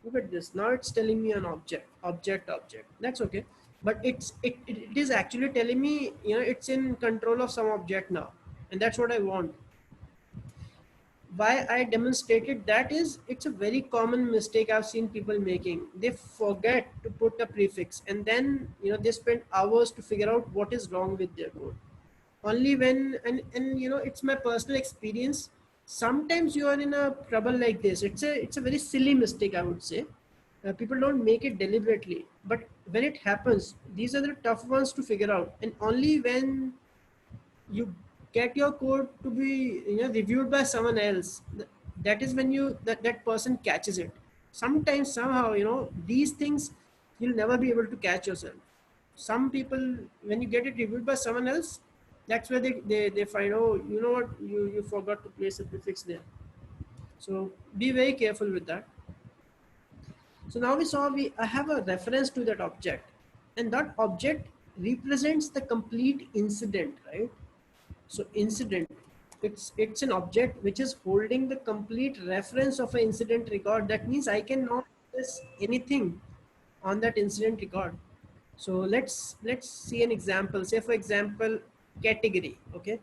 Look at this. Now it's telling me an object. That's okay. But it is actually telling me, it's in control of some object now. And that's what I want. Why I demonstrated that is it's a very common mistake I've seen people making. They forget to put a prefix and then, they spend hours to figure out what is wrong with their code. Only when, and it's my personal experience. Sometimes you are in a trouble like this. It's a very silly mistake, I would say. People don't make it deliberately, but when it happens, these are the tough ones to figure out. And only when you get your code to be reviewed by someone else, that is when that person catches it. Sometimes somehow, these things you'll never be able to catch yourself. Some people, when you get it reviewed by someone else, that's where they find, oh, you know what, you forgot to place a prefix there. So be very careful with that. So now we saw I have a reference to that object, and that object represents the complete incident, right? So incident, it's an object which is holding the complete reference of an incident record. That means I can now access anything on that incident record. So let's see an example. Say for example, category. Okay,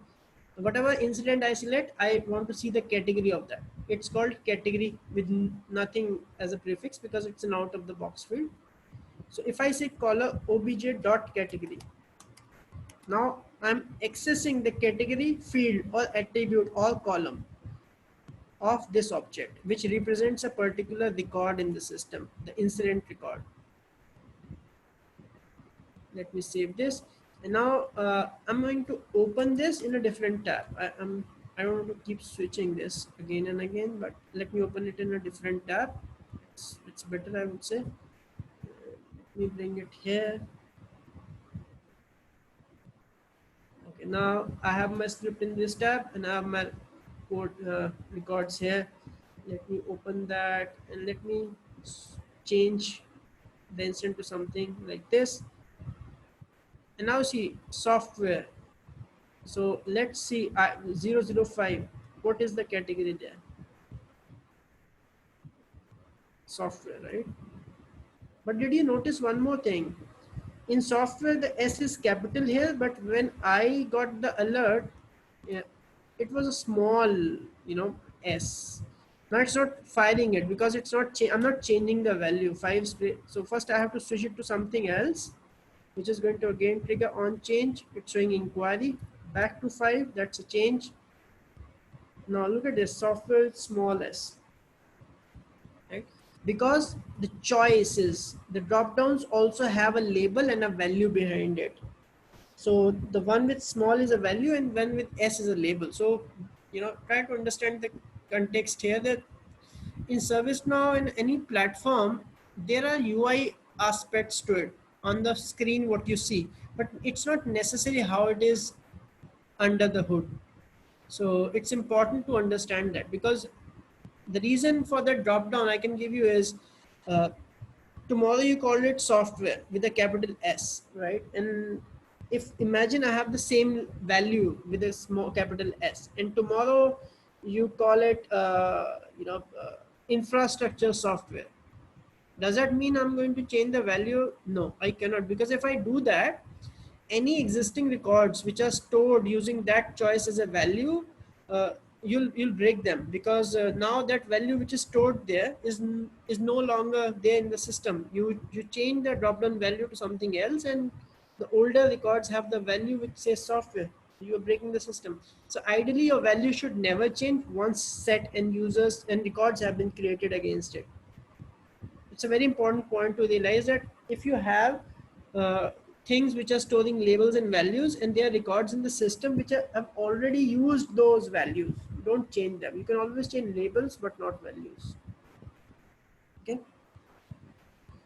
whatever incident I select, I want to see the category of that. It's called category with nothing as a prefix because it's an out of the box field. So if I say color obj dot category, now I'm accessing the category field or attribute or column of this object, which represents a particular record in the system, the incident record. Let me save this. And now I'm going to open this in a different tab. I don't want to keep switching this again and again, but let me open it in a different tab. It's better, I would say. Let me bring it here. Okay, now I have my script in this tab and I have my code records here. Let me open that and let me change the instance to something like this. And now see software. So let's see 005. What is the category there? Software, right? But did you notice one more thing? In software, the S is capital here, but when I got the alert, yeah, it was a small, S. Now it's not firing it because it's not. I'm not changing the value. So first I have to switch it to something else, which is going to again trigger on change. It's showing inquiry back to 5. That's a change. Now look at this software small s, right? Because the choices, the drop downs also have a label and a value behind it. So the one with small is a value and one with s is a label. So try to understand the context here, that in ServiceNow, in any platform, there are UI aspects to it on the screen, what you see, but it's not necessarily how it is under the hood. So it's important to understand that, because the reason for the drop down I can give you is, uh, tomorrow you call it software with a capital S, right? And if imagine I have the same value with a small capital S, and tomorrow you call it, infrastructure software. Does that mean I'm going to change the value? No, I cannot, because if I do that, any existing records which are stored using that choice as a value, uh, you'll break them, because now that value which is stored there is no longer there in the system. You change the drop down value to something else, and the older records have the value which says software. You are breaking the system. So ideally your value should never change once set and users and records have been created against it. It's a very important point to realize that if you have uh, things which are storing labels and values, and there are records in the system which have already used those values, don't change them. You can always change labels but not values. Okay.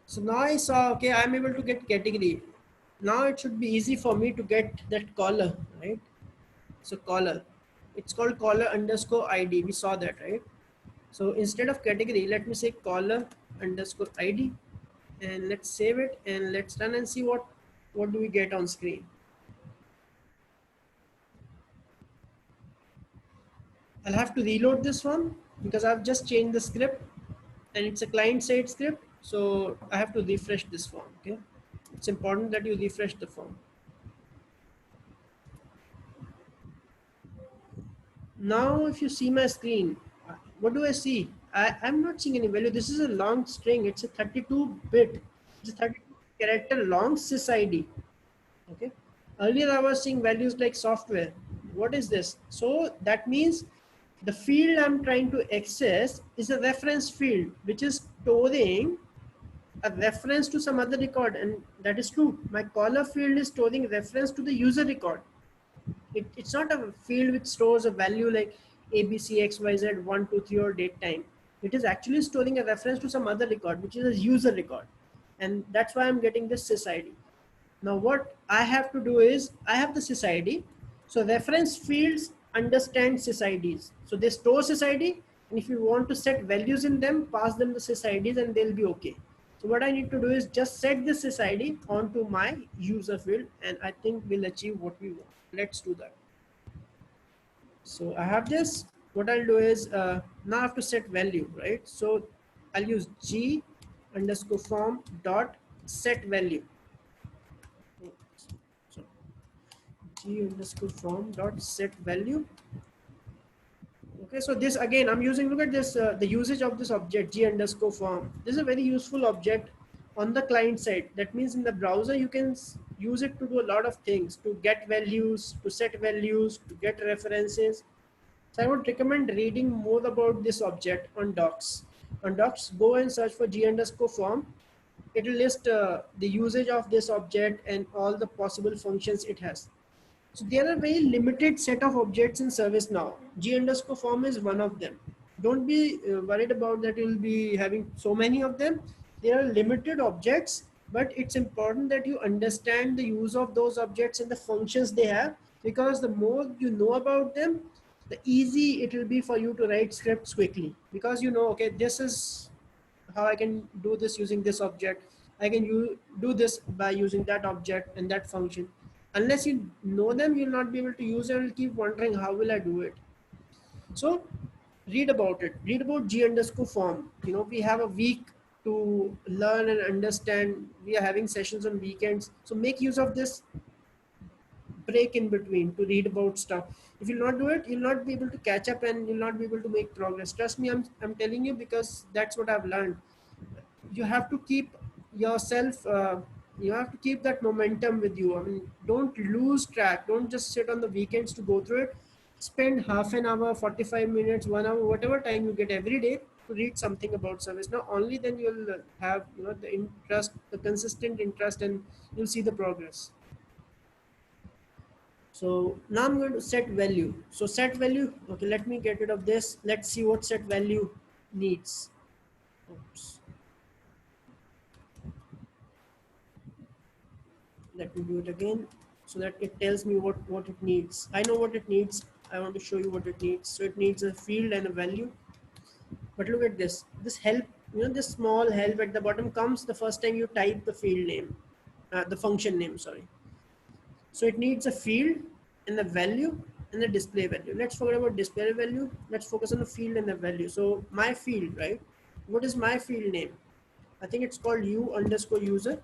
So now I saw, okay, I'm able to get category. Now it should be easy for me to get that caller, right? So caller, it's called caller underscore ID. We saw that, right? So instead of category, let me say caller underscore ID, and let's save it and let's run and see what do we get on screen. I'll have to reload this one because I've just changed the script and it's a client side script. So I have to refresh this form. Okay. It's important that you refresh the form. Now, if you see my screen, what do I see? I'm not seeing any value. This is a long string. It's a 32 bit. It's a 32 character long sys ID. Okay. Earlier I was seeing values like software. What is this? So that means the field I'm trying to access is a reference field, which is storing a reference to some other record, and that is true. My caller field is storing reference to the user record. It's not a field which stores a value like abcxyz 123 or date time. It is actually storing a reference to some other record, which is a user record, and that's why I'm getting this sys id. Now what I have to do is I have the sys id. So reference fields understand sys ids, so they store sys id, and if you want to set values in them, pass them the sys ids and they'll be okay. So what I need to do is just set the sys id onto my user field, and I think we'll achieve what we want. Let's do that. So I have this. What I'll do is now I have to set value, right? So I'll use g underscore form dot set value. So g underscore form dot set value. Okay, so this again, I'm using, look at this, the usage of this object g underscore form. This is a very useful object on the client side. That means in the browser, you can use it to do a lot of things, to get values, to set values, to get references. So I would recommend reading more about this object on docs. On docs, go and search for g underscore form. It will list the usage of this object and all the possible functions it has. So there are very limited set of objects in ServiceNow. G underscore form is one of them. Don't be worried about that you'll be having so many of them. There are limited objects, but it's important that you understand the use of those objects and the functions they have, because the more you know about them, the easy it will be for you to write scripts quickly, because you know, okay, this is how I can do this using this object. I can do this by using that object and that function. Unless you know them, you'll not be able to use it and keep wondering how will I do it. So read about it. Read about G underscore form. You know, we have a week to learn and understand. We are having sessions on weekends. So make use of this break in between to read about stuff. If you'll not do it, you'll not be able to catch up and you'll not be able to make progress. Trust me, I'm telling you, because that's what I've learned. You have to keep yourself, you have to keep that momentum with you. I mean, don't lose track. Don't just sit on the weekends to go through it. Spend half an hour, 45 minutes, 1 hour, whatever time you get every day to read something about service. Now only then you'll have, you know, the interest, the consistent interest, and you'll see the progress. So now I'm going to set value. So set value, okay, let me get rid of this. Let's see what set value needs. Oops. Let me do it again so that it tells me what it needs. I know what it needs. I want to show you what it needs. So it needs a field and a value. But look at this. This help, you know, this small help at the bottom comes the first time you type the field name, the function name, sorry. So it needs a field and the value and the display value. Let's forget about display value. Let's focus on the field and the value. So my field, right? What is my field name? I think it's called u underscore user.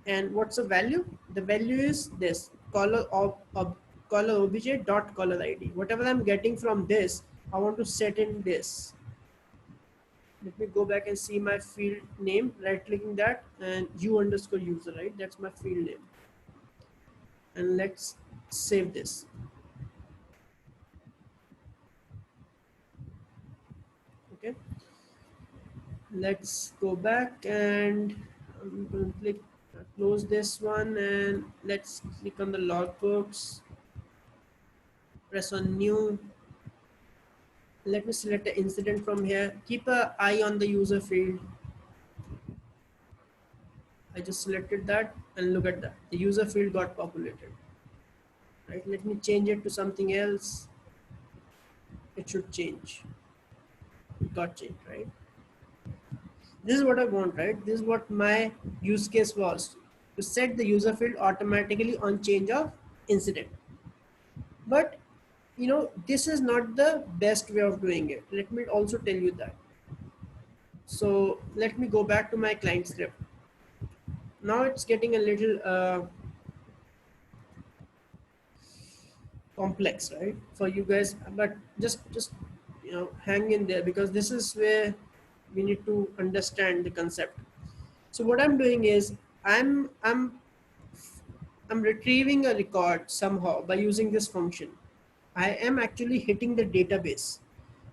And what's the value? The value is this caller of caller obj dot caller id. Whatever I'm getting from this, I want to set in this. Let me go back and see my field name, right clicking that, and u underscore user, right? That's my field name. And let's save this. Okay. Let's go back and I'm going to click close this one, and let's click on the logbooks, press on new. Let me select an incident from here. Keep an eye on the user field. I just selected that and look at that. The user field got populated. Right. Let me change it to something else. It should change. It got changed, right? This is what I want, right? This is what my use case was, to set the user field automatically on change of incident. But this is not the best way of doing it. Let me also tell you that. So let me go back to my client script. Now it's getting a little complex, right, for you guys, but just hang in there, because this is where we need to understand the concept. So what I'm doing is I'm retrieving a record somehow by using this function. I am actually hitting the database,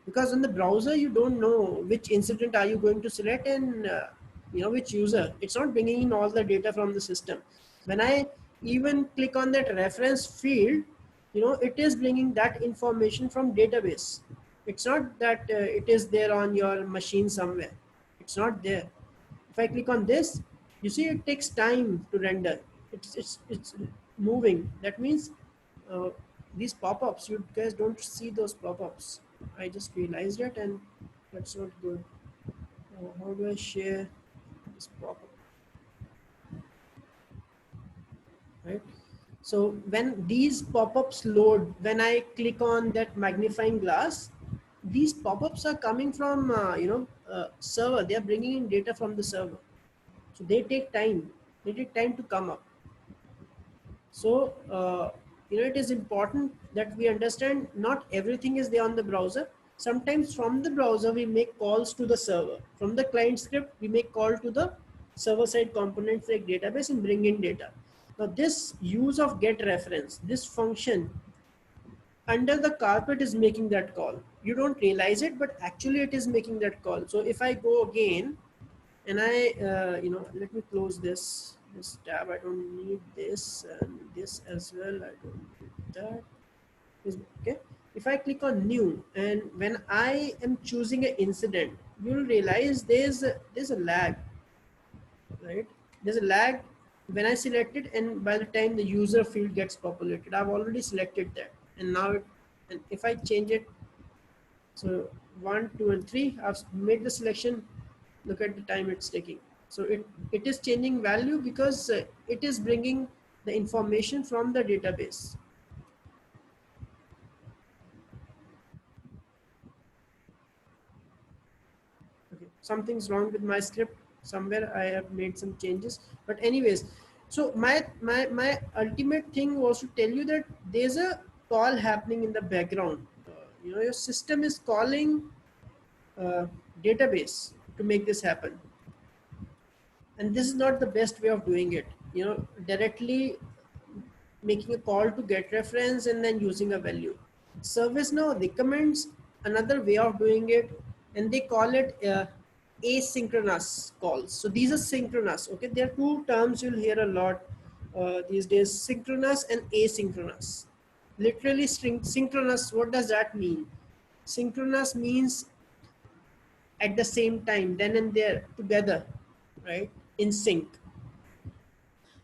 because in the browser you don't know which incident are you going to select, and which user. It's not bringing in all the data from the system. When I even click on that reference field, it is bringing that information from database. It's not that it is there on your machine somewhere. It's not there. If I click on this, you see it takes time to render. It's moving. That means uh, these pop-ups, you guys don't see those pop-ups. I just realized it, and that's not good. How do I share this pop-up? Right. So when these pop-ups load, when I click on that magnifying glass, these pop-ups are coming from server. They are bringing in data from the server. So they take time. They take time to come up. So it is important that we understand not everything is there on the browser. Sometimes from the browser we make calls to the server. From the client script we make call to the server side components like database and bring in data. Now this use of get reference, this function under the carpet is making that call. You don't realize it, but actually it is making that call. So if I go again and I let me close this tab. I don't need this, and this as well. I don't need that. Okay. If I click on new, and when I am choosing an incident, you'll realize there's a lag, right? There's a lag when I select it, and by the time the user field gets populated, I've already selected that, and now and if I change it, so 1, 2, and 3, I've made the selection. Look at the time it's taking. So it is changing value because it is bringing the information from the database. Okay, something's wrong with my script. Somewhere I have made some changes. But anyways, so my ultimate thing was to tell you that there's a call happening in the background. Your system is calling uh, database to make this happen, and this is not the best way of doing it. Directly making a call to get reference and then using a value. ServiceNow recommends another way of doing it, and they call it asynchronous calls. So these are synchronous. Okay, there are two terms you'll hear a lot these days: synchronous and asynchronous. Literally, synchronous. What does that mean? Synchronous means at the same time, then and there, together, right? In sync.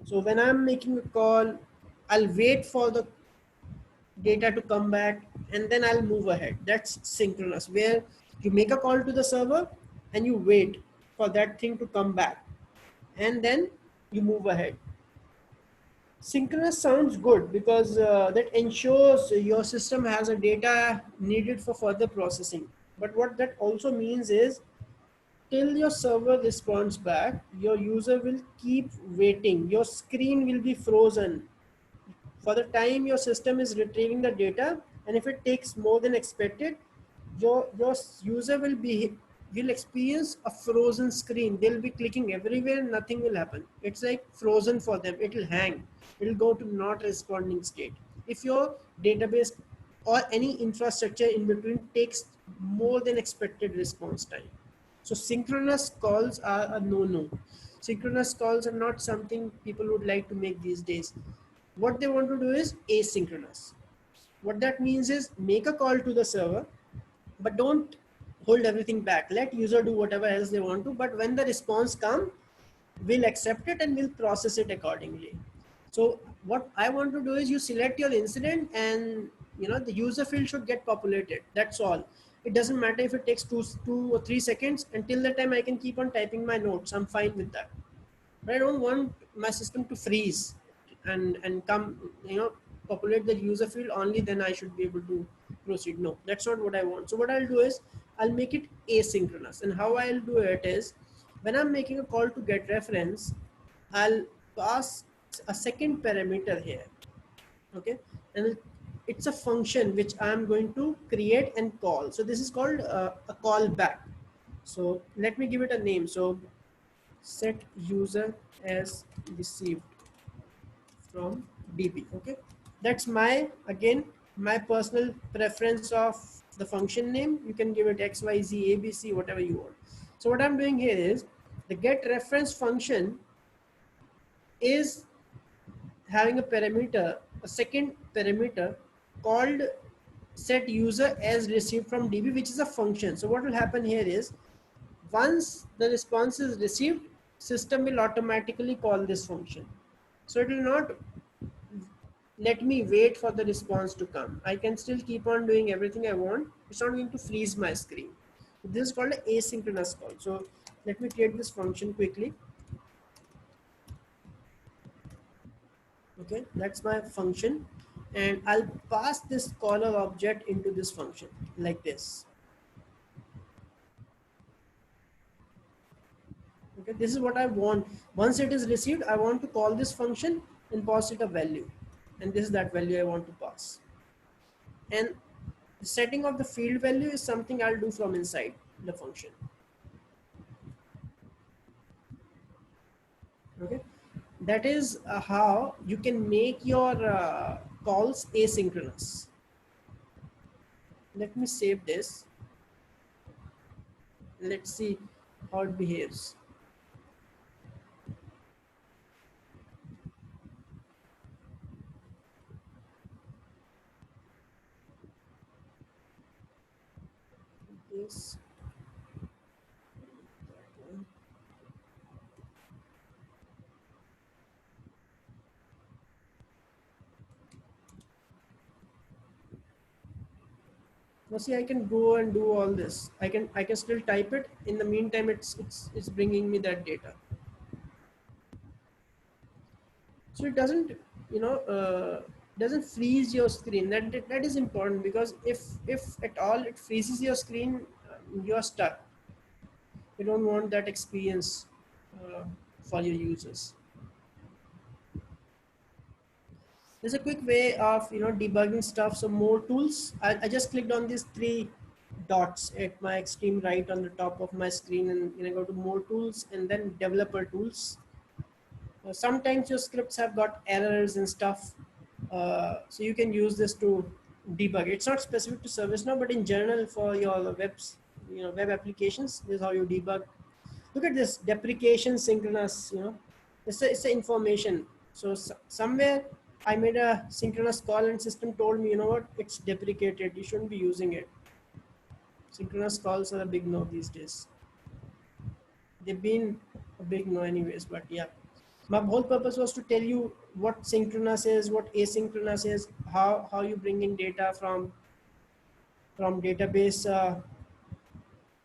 So when I'm making a call, I'll wait for the data to come back and then I'll move ahead. That's synchronous, where you make a call to the server and you wait for that thing to come back and then you move ahead. Synchronous sounds good because that ensures your system has a data needed for further processing. But what that also means is, till your server responds back, your user will keep waiting. Your screen will be frozen for the time your system is retrieving the data, and if it takes more than expected, your user will experience a frozen screen. They'll be clicking everywhere, nothing will happen. It's like frozen for them. It'll hang. It'll go to not responding state. If your database or any infrastructure in between takes more than expected response time. So synchronous calls are a no-no. Synchronous calls are not something people would like to make these days. What they want to do is asynchronous. What that means is make a call to the server, but don't hold everything back. Let user do whatever else they want to, but when the response come, we'll accept it and we'll process it accordingly. So what I want to do is you select your incident, and the user field should get populated. That's all. It doesn't matter if it takes 2 or 3 seconds. Until the time I can keep on typing my notes, I'm fine with that. But I don't want my system to freeze and come, populate the user field only, then I should be able to proceed. No, that's not what I want. So what I'll do is I'll make it asynchronous. And how I'll do it is, when I'm making a call to get reference, I'll pass a second parameter here. Okay, and it's a function which I'm going to create and call. So this is called a callback. So let me give it a name. So set user as received from DB. Okay, that's my, again, my personal preference of the function name. You can give it XYZ ABC, whatever you want. So what I'm doing here is the get reference function is having a parameter, a second parameter called set user as received from DB, which is a function. So what will happen here is, once the response is received, system will automatically call this function. So it will not let me wait for the response to come. I can still keep on doing everything I want. It's not going to freeze my screen. This is called an asynchronous call. So let me create this function quickly. Okay, that's my function, and I'll pass this caller object into this function like this. Okay, this is what I want. Once it is received, I want to call this function and pass it a value, and this is that value I want to pass. And the setting of the field value is something I'll do from inside the function. Okay, that is how you can make your calls asynchronous. Let me save this. Let's see how it behaves. Yes. Now see, I can go and do all this. I can still type it. In the meantime, it's bringing me that data. So it doesn't, you know doesn't freeze your screen. That is important, because if at all it freezes your screen, you're stuck. You don't want that experience uh, for your users. There's a quick way of debugging stuff. So more tools. I just clicked on these three dots at my extreme right on the top of my screen, and go to more tools and then developer tools. Sometimes your scripts have got errors and stuff, so you can use this to debug. It's not specific to ServiceNow, but in general for your web applications, this is how you debug. Look at this deprecation synchronous. It's a information. So somewhere I made a synchronous call and system told me, what, it's deprecated, you shouldn't be using it. Synchronous calls are a big no these days. They've been a big no anyways, but yeah. My whole purpose was to tell you what synchronous is, what asynchronous is, how you bring in data from database.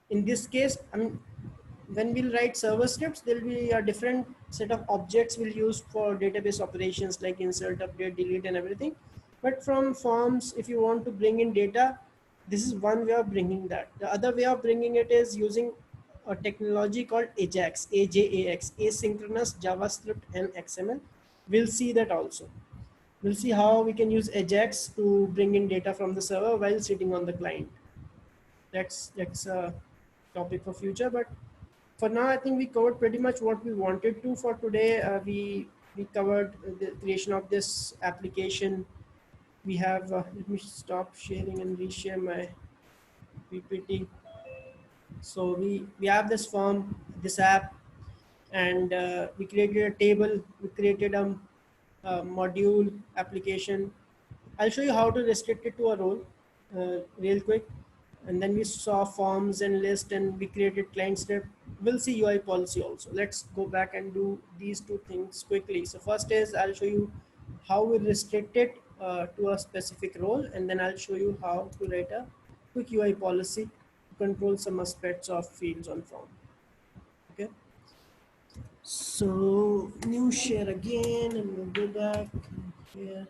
In this case, I mean, when we'll write server scripts, there'll be a different set of objects we'll use for database operations like insert, update, delete, and everything. But from forms, if you want to bring in data, this is one way of bringing that. The other way of bringing it is using a technology called AJAX, AJAX, asynchronous JavaScript and XML. We'll see that also. We'll see how we can use AJAX to bring in data from the server while sitting on the client. That's a topic for future, but for now, I think we covered pretty much what we wanted to for today. We covered the creation of this application. We have, let me stop sharing and reshare my PPT. So we have this form, this app, and we created a table. We created a module application. I'll show you how to restrict it to a role real quick. And then we saw forms and list, and we created client step. We'll see UI policy also. Let's go back and do these two things quickly. So first is I'll show you how we restrict it to a specific role, and then I'll show you how to write a quick UI policy to control some aspects of fields on form. Okay. So new share again, and we'll go back here.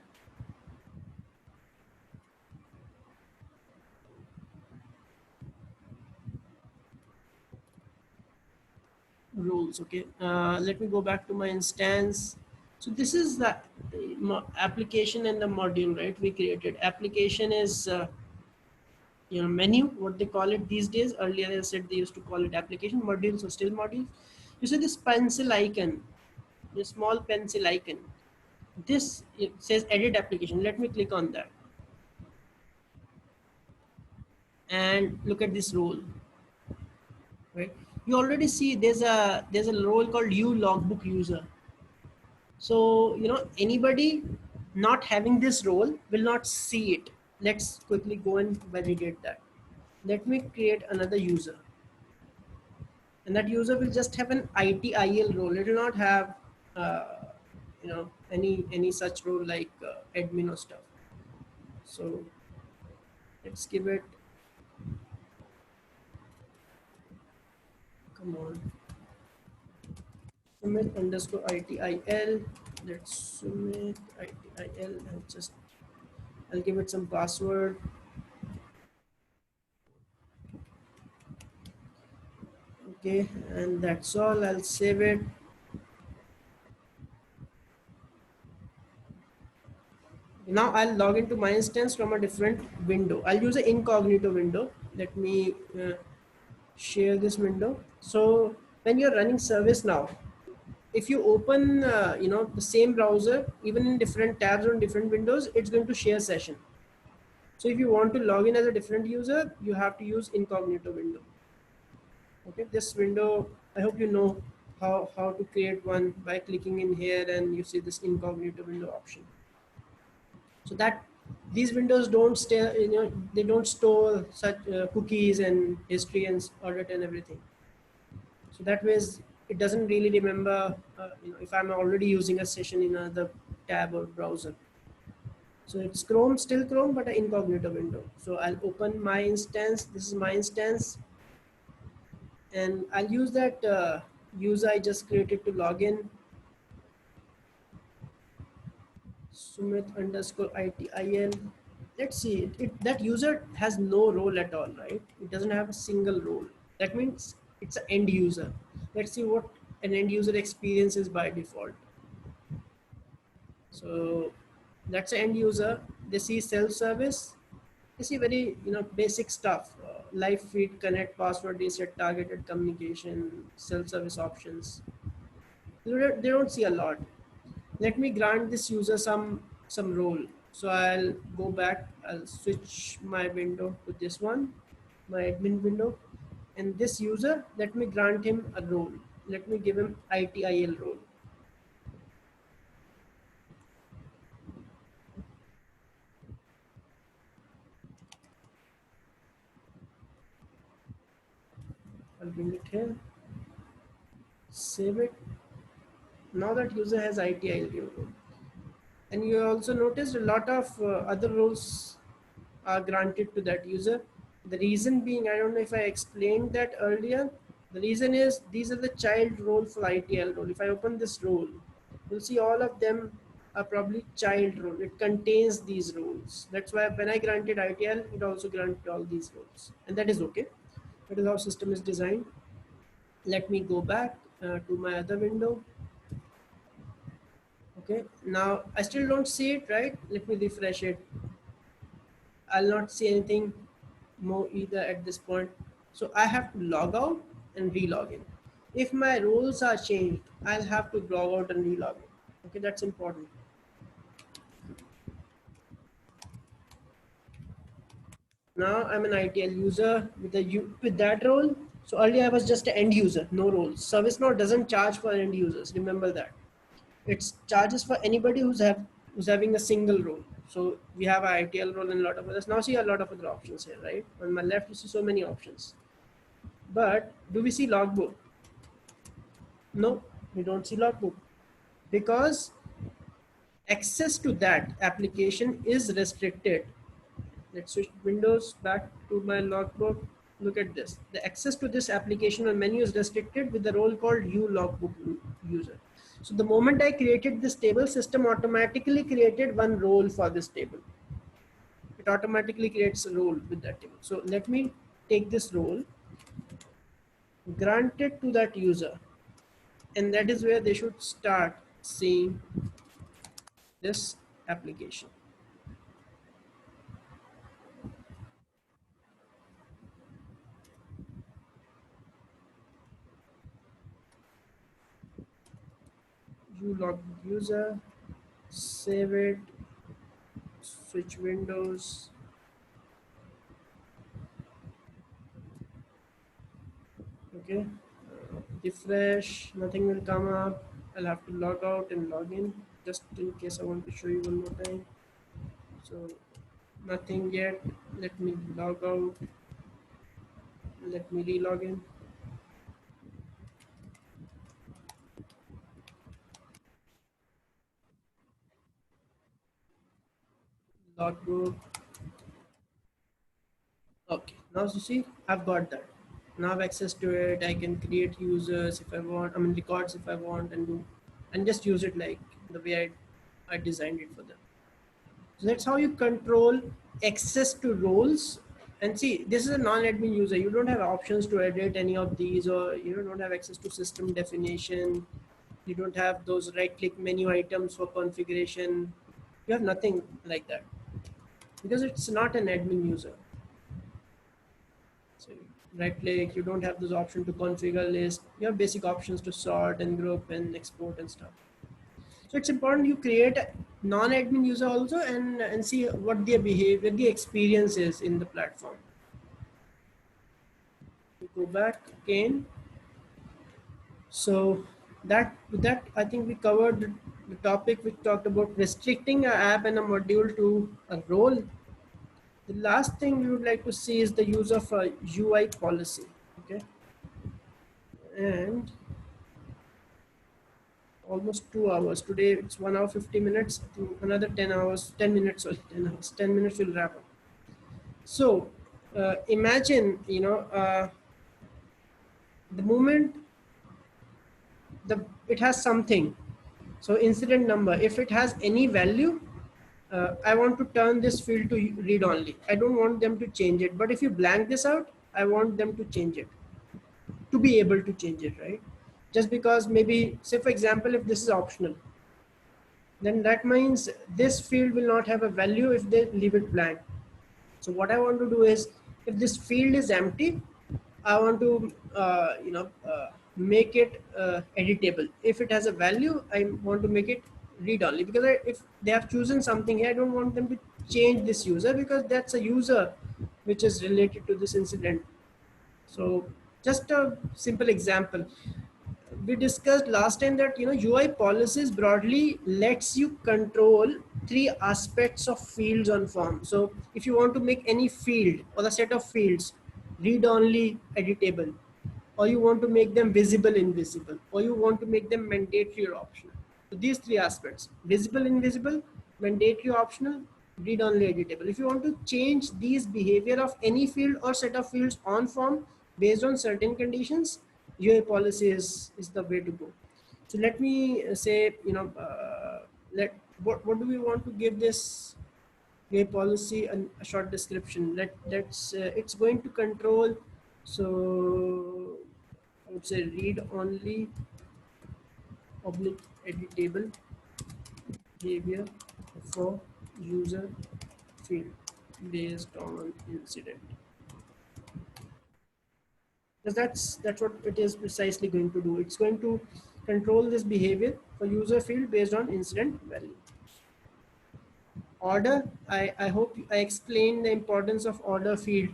Rules. Okay, let me go back to my instance. So this is the application and the module, right? We created application is menu, what they call it these days. Earlier I said they used to call it application. Modules, so still modules. You see this pencil icon, the small pencil icon, this it says edit application. Let me click on that and look at this role, right? You already see there's a role called u logbook user. So, anybody not having this role will not see it. Let's quickly go and validate that. Let me create another user. And that user will just have an ITIL role. It will not have, any such role like admin or stuff. So let's give it, come on, Sumit underscore ITIL. Let's Sumit ITIL and I'll give it some password. Okay, and that's all. I'll save it. Now I'll log into my instance from a different window. I'll use an incognito window. Let me share this window. So when you're running ServiceNow, if you open the same browser, even in different tabs on different windows, it's going to share session. So if you want to log in as a different user, you have to use incognito window. Okay, this window, I hope you know how to create one by clicking in here, and you see this incognito window option. So that these windows don't stay, they don't store such cookies and history and audit and everything. So that ways it doesn't really remember if I'm already using a session in another tab or browser. So it's Chrome, still Chrome, but an incognito window. So I'll open my instance. This is my instance, and I'll use that user I just created to log in. Sumit underscore ITIL. Let's see, that user has no role at all, right? It doesn't have a single role. That means it's an end user. Let's see what an end user experience is by default. So that's an end user. They see self-service. They see very basic stuff: live feed, connect, password reset, targeted communication, self-service options. They don't see a lot. Let me grant this user some role. So I'll go back, I'll switch my window to this one, my admin window, and this user, let me grant him a role. Let me give him ITIL role. I'll bring it here, save it. Now that user has ITIL role. And you also noticed a lot of other roles are granted to that user. The reason being, I don't know if I explained that earlier. The reason is these are the child role for ITL role. If I open this role, you'll see all of them are probably child role. It contains these roles. That's why when I granted ITL, it also granted all these roles. And that is okay. That is how system is designed. Let me go back to my other window. Okay, now I still don't see it, right? Let me refresh it. I'll not see anything more either at this point. So I have to log out and re-log in. If my roles are changed, I'll have to log out and re-log in. Okay, that's important. Now I'm an ITL user with that role. So earlier I was just an end user, no roles. ServiceNow doesn't charge for end users. Remember that. It charges for anybody who's having a single role. So we have our ITL role and a lot of others. Now see a lot of other options here, right? On my left, you see so many options. But do we see logbook? No, we don't see logbook because access to that application is restricted. Let's switch windows back to my logbook. Look at this. The access to this application or menu is restricted with the role called logbook user. So the moment I created this table, system automatically created one role for this table. It automatically creates a role with that table. So let me take this role, grant it to that user, and that is where they should start seeing this application. Logbook user, save it, switch windows. Okay, refresh, nothing will come up. I'll have to log out and log in just in case I want to show you one more time. So nothing yet. Let me log out. Let me re-log in. Logbook. Okay, now you see I've got that. Now I have access to it. I can create users if I want. I mean records if I want, and just use it like the way I designed it for them. So that's how you control access to roles. And see, this is a non-admin user. You don't have options to edit any of these, or you don't have access to system definition. You don't have those right-click menu items for configuration. You have nothing like that because it's not an admin user. So right-click, you don't have those options to configure list. You have basic options to sort and group and export and stuff. So it's important you create a non-admin user also and see what their behavior, the experience is in the platform. We go back again. So that I think we covered the topic. We talked about restricting an app and a module to a role. The last thing we would like to see is the use of a UI policy. Okay, and almost 2 hours. Today it's 1 hour 50 minutes. I think another 10 hours, 10 minutes, sorry, 10 hours, 10 minutes will wrap up. So imagine, the moment it has something. So incident number, if it has any value, I want to turn this field to read only. I don't want them to change it. But if you blank this out, I want them to change it, to be able to change it, right? Just because maybe, say for example, if this is optional, then that means this field will not have a value if they leave it blank. So what I want to do is, if this field is empty, I want to make it editable. If it has a value, I want to make it read only, because if they have chosen something here, I don't want them to change this user, because that's a user which is related to this incident. So just a simple example. We discussed last time that UI policies broadly lets you control three aspects of fields on form. So if you want to make any field or a set of fields read only editable, or you want to make them visible invisible, or you want to make them mandatory or optional. So these three aspects: visible, invisible, mandatory, optional, read only, editable. If you want to change these behavior of any field or set of fields on form based on certain conditions, UI policy is the way to go. So let me say, let what do we want to give this UI policy and a short description. Let's it's going to control. So I would say read only oblique editable behavior for user field based on incident. Because that's what it is precisely going to do. It's going to control this behavior for user field based on incident value. Order, I hope I explained the importance of order field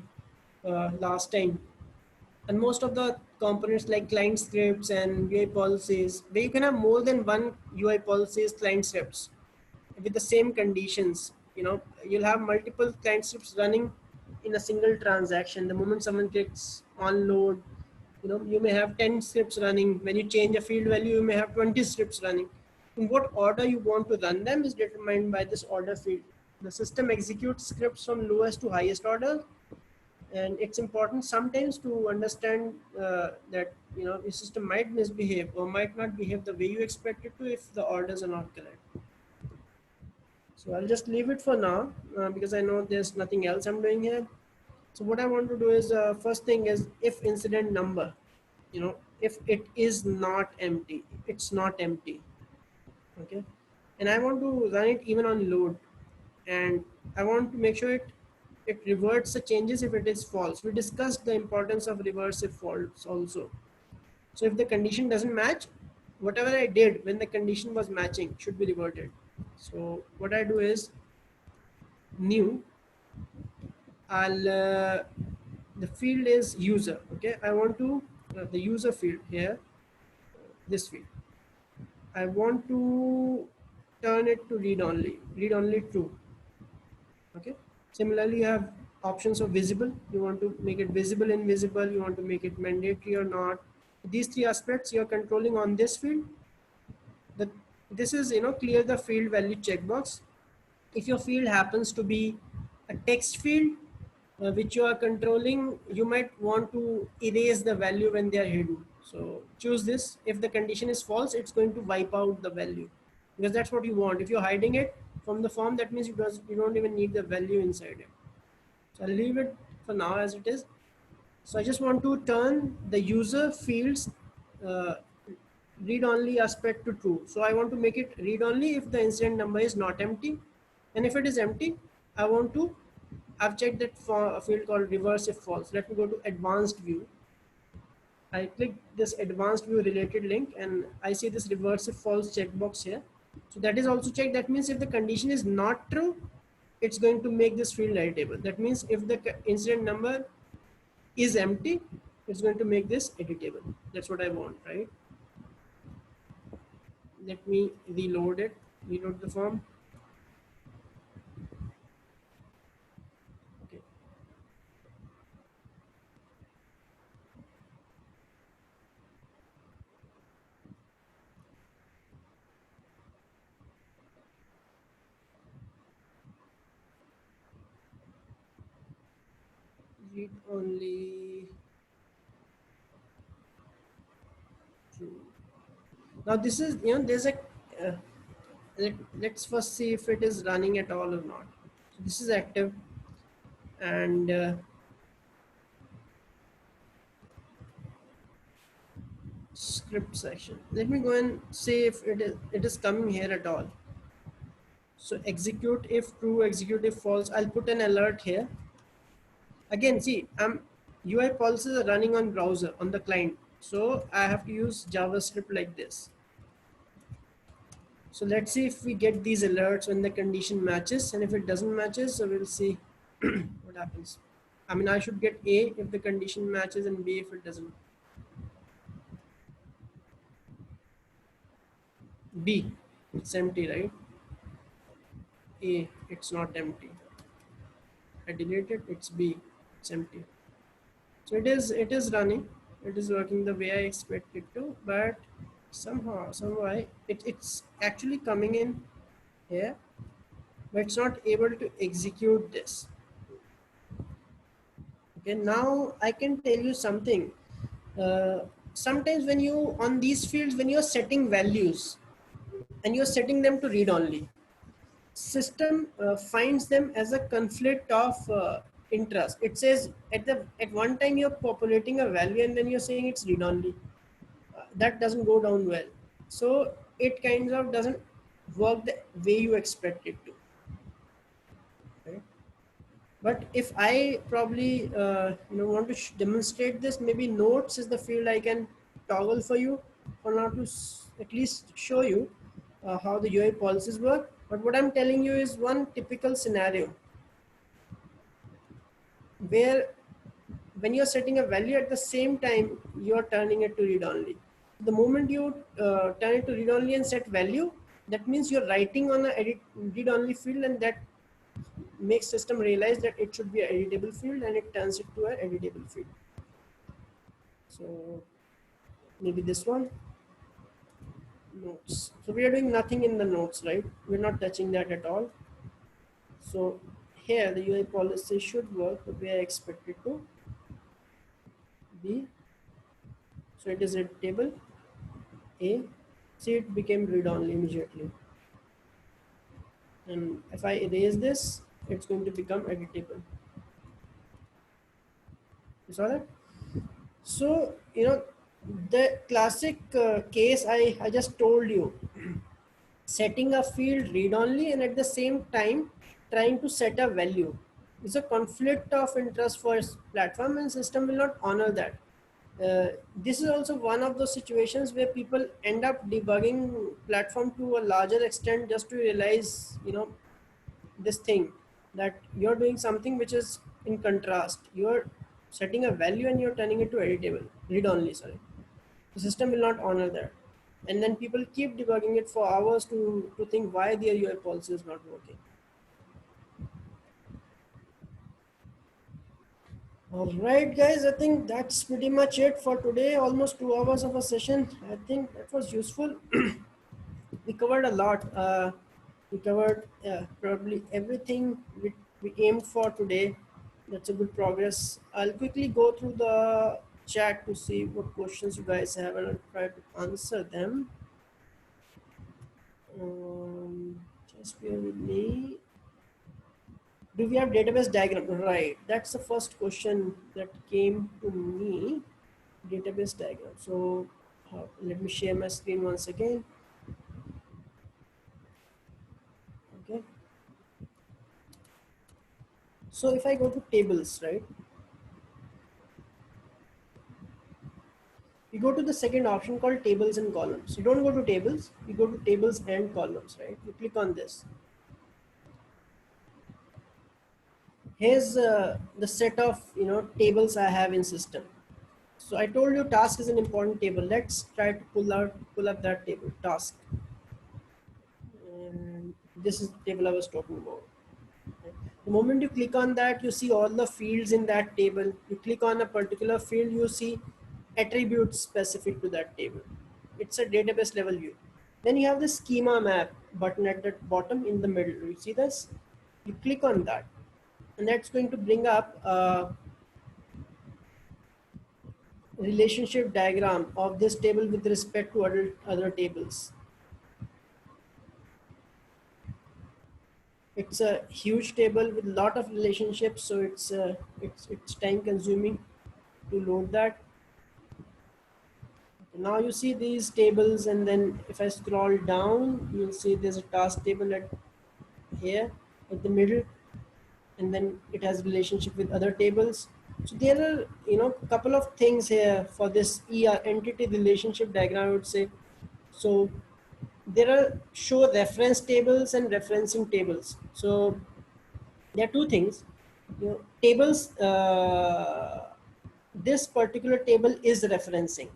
last time. And most of the components like client scripts and UI policies, where you can have more than one UI policies client scripts with the same conditions. you'll have multiple client scripts running in a single transaction. The moment someone clicks on load, you may have 10 scripts running. When you change a field value, you may have 20 scripts running. In what order you want to run them is determined by this order field. The system executes scripts from lowest to highest order, and it's important sometimes to understand that your system might misbehave or might not behave the way you expect it to if the orders are not correct. So I'll just leave it for now because I know there's nothing else I'm doing here. So what I want to do is first thing is if incident number, if it is not empty, it's not empty. Okay, and I want to run it even on load, and I want to make sure it reverts the changes if it is false. We discussed the importance of reverse if false also. So if the condition doesn't match, whatever I did when the condition was matching should be reverted. So what I do is new, I'll the field is user. Okay, I want to the user field here, this field, I want to turn it to read only true. Okay, similarly you have options of visible. You want to make it visible, invisible, you want to make it mandatory or not. These three aspects you're controlling on this field. The, this is clear the field value checkbox. If your field happens to be a text field which you are controlling, you might want to erase the value when they are hidden. So choose this. If the condition is false, it's going to wipe out the value because that's what you want. If you're hiding it from the form, that means you don't even need the value inside it. So I'll leave it for now as it is. So I just want to turn the user fields uh, read only aspect to true. So I want to make it read only if the incident number is not empty, and if it is empty, I want to, I've checked that for a field called reverse if false. Let me go to advanced view. I click this advanced view related link and I see this reverse if false checkbox here. So that is also checked. That means if the condition is not true, it's going to make this field editable. That means if the incident number is empty, it's going to make this editable. That's what I want, right? Let me reload it, reload the form. Okay. Read only true. Now this is, there's a, uh, let's first see if it is running at all or not. So this is active, and script section. Let me go and see if it is coming here at all. So execute if true, execute if false. I'll put an alert here. Again, see, UI policies are running on browser on the client, so I have to use JavaScript like this. So let's see if we get these alerts when the condition matches, and if it doesn't matches, so we'll see what happens. I mean, I should get A if the condition matches and B if it doesn't. B, it's empty, right? A, it's not empty. I delete it, it's B, it's empty. So it is running, it is working the way I expect it to, but somehow it's actually coming in here, but it's not able to execute this. Okay, now I can tell you something. Sometimes when you on these fields, when you're setting values and you're setting them to read only, system finds them as a conflict of interest. It says at one time you're populating a value and then you're saying it's read only. That doesn't go down well. So it kind of doesn't work the way you expect it to. Right? But if I probably want to demonstrate this, maybe notes is the field I can toggle for you for now to at least show you how the UI policies work. But what I'm telling you is one typical scenario where when you're setting a value at the same time you're turning it to read only. The moment you turn it to read only and set value, that means you're writing on a edit read only field, and that makes system realize that it should be an editable field, and it turns it to an editable field. So maybe this one, notes. So we are doing nothing in the notes, right? We're not touching that at all. So here the UI policy should work the way I expect it to be. So it is editable. A. See, it became read only immediately. And if I erase this, it's going to become editable. You saw that? So, the classic case I just told you, setting a field read only and at the same time trying to set a value is a conflict of interest for platform, and system will not honor that. This is also one of those situations where people end up debugging platform to a larger extent just to realize, this thing, that you're doing something which is in contrast. You're setting a value and you're turning it to editable, read only, sorry. The system will not honor that. And then people keep debugging it for hours to think why their UI policy is not working. All right, guys, I think that's pretty much it for today. Almost 2 hours of a session. I think that was useful. We covered a lot. We covered probably everything we aimed for today. That's a good progress. I'll quickly go through the chat to see what questions you guys have, and I'll try to answer them. Just bear with me. Do we have database diagram? Right. That's the first question that came to me. Database diagram. So let me share my screen once again. Okay. So if I go to tables, right? You go to the second option called tables and columns. You don't go to tables, you go to tables and columns, right? You click on this. Here's the set of tables I have in system. So I told you task is an important table. Let's try to pull up that table, task. And this is the table I was talking about. The moment you click on that, you see all the fields in that table. You click on a particular field, you see attributes specific to that table. It's a database level view. Then you have the schema map button at the bottom in the middle. You see this? You click on that, and that's going to bring up a relationship diagram of this table with respect to other tables. It's a huge table with a lot of relationships, so it's time consuming to load that. Now you see these tables, and then if I scroll down, you'll see there's a task table at here at the middle, and then it has relationship with other tables. So there are a couple of things here for this entity relationship diagram, I would say. So there are show reference tables and referencing tables. So there are two things. Tables. This particular table is referencing,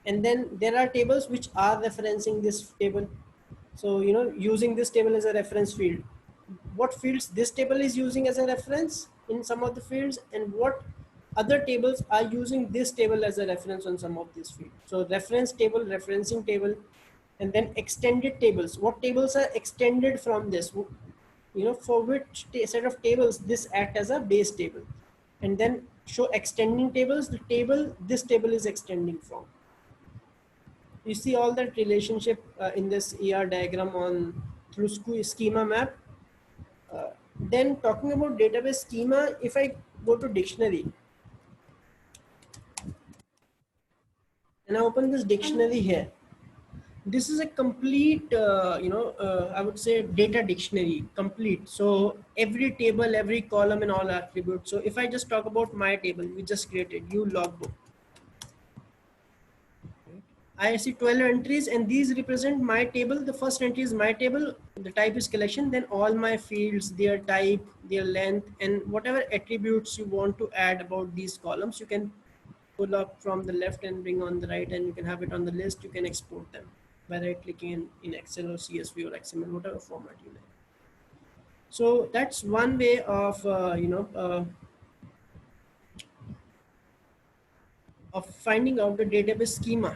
and then there are tables which are referencing this table. So using this table as a reference field, what fields this table is using as a reference in some of the fields, and what other tables are using this table as a reference on some of these fields. So reference table, referencing table, and then extended tables. What tables are extended from this? For which set of tables this act as a base table, and then show extending tables, the table this table is extending from. You see all that relationship in this diagram on through schema map. Then talking about database schema, if I go to dictionary and I open this dictionary here, this is a complete, I would say data dictionary, complete. So every table, every column and all attributes. So if I just talk about my table, we just created logbook. I see 12 entries, and these represent my table. The first entry is my table, the type is collection, then all my fields, their type, their length, and whatever attributes you want to add about these columns, you can pull up from the left and bring on the right, and you can have it on the list. You can export them by right clicking in Excel or CSV or XML, whatever format you like. So that's one way of finding out the database schema.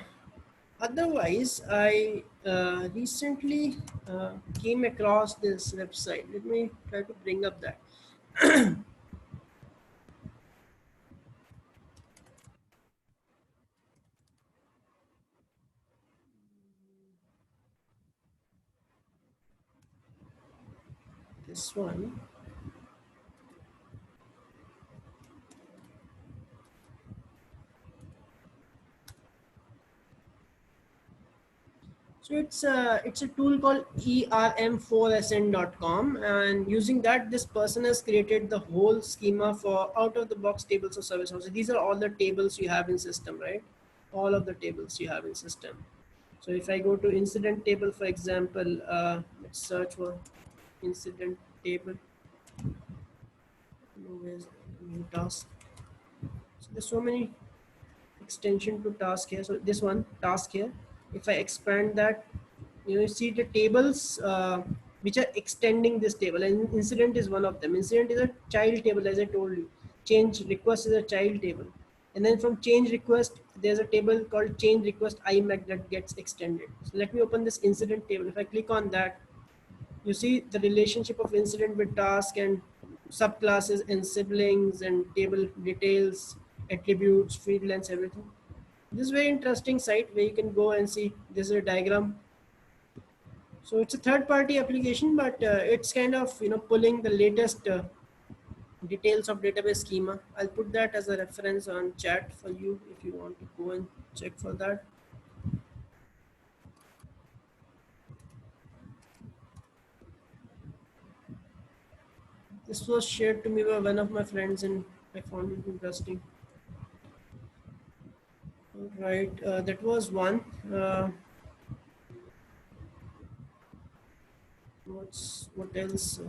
Otherwise, I recently came across this website. Let me try to bring up that. This one. So it's a tool called erm4sn.com, and using that, this person has created the whole schema for out of the box tables of service houses. These are all the tables you have in system, right? All of the tables you have in system. So if I go to incident table, for example, let's search for incident table. Where's new task? So there's so many extension to task here. So this one task here, if I expand that, you see the tables which are extending this table, and incident is one of them. Incident is a child table, as I told you. Change request is a child table, and then from change request there's a table called change request IMAC that gets extended. So let me open this incident table. If I click on that, you see the relationship of incident with task and subclasses and siblings and table details, attributes, field lengths, everything. This is very interesting site where you can go and see. This is a diagram. So it's a third party application, but it's kind of pulling the latest details of database schema. I'll put that as a reference on chat for you if you want to go and check for that. This was shared to me by one of my friends and I found it interesting. All right, that was one. What else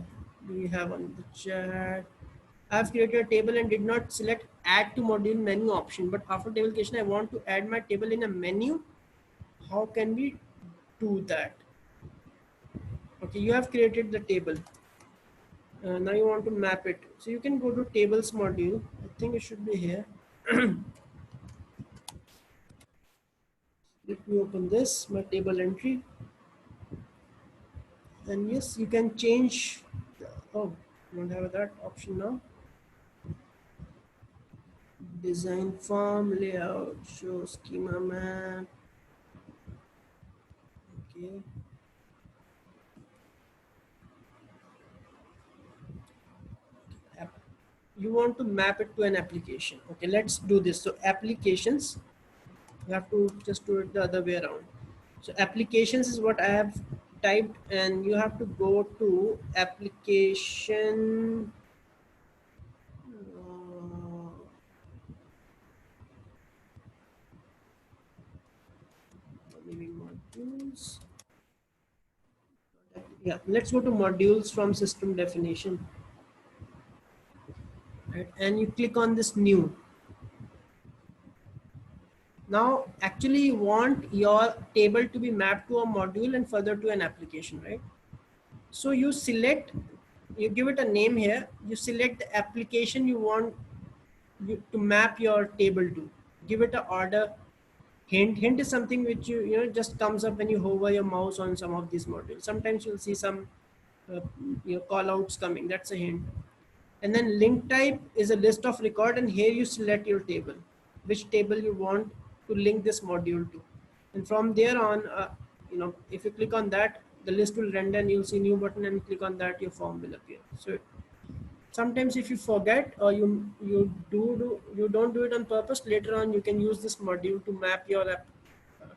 do we have on the chat? I've created a table and did not select add to module menu option, but after table creation, I want to add my table in a menu. How can we do that? Okay, you have created the table. Now you want to map it. So you can go to tables module. I think it should be here. Let me open this, my table entry. And yes, you can change. Oh, don't have that option now. Design form, layout, show schema map. Okay. You want to map it to an application. Okay, let's do this. So applications, you have to just do it the other way around. So applications is what I have typed, and you have to go to application. Maybe modules. Yeah, let's go to modules from system definition. Right, and you click on this new. Now, actually, you want your table to be mapped to a module and further to an application, right? So you select, you give it a name here, you select the application you want to map your table to. Give it an order. Hint is something which just comes up when you hover your mouse on some of these modules. Sometimes you'll see some call outs coming. That's a hint. And then link type is a list of record, and here you select your table, which table you want to link this module to. And from there on, if you click on that, the list will render and you'll see new button, and click on that, your form will appear. So sometimes if you forget or you don't do it on purpose, later on you can use this module to map your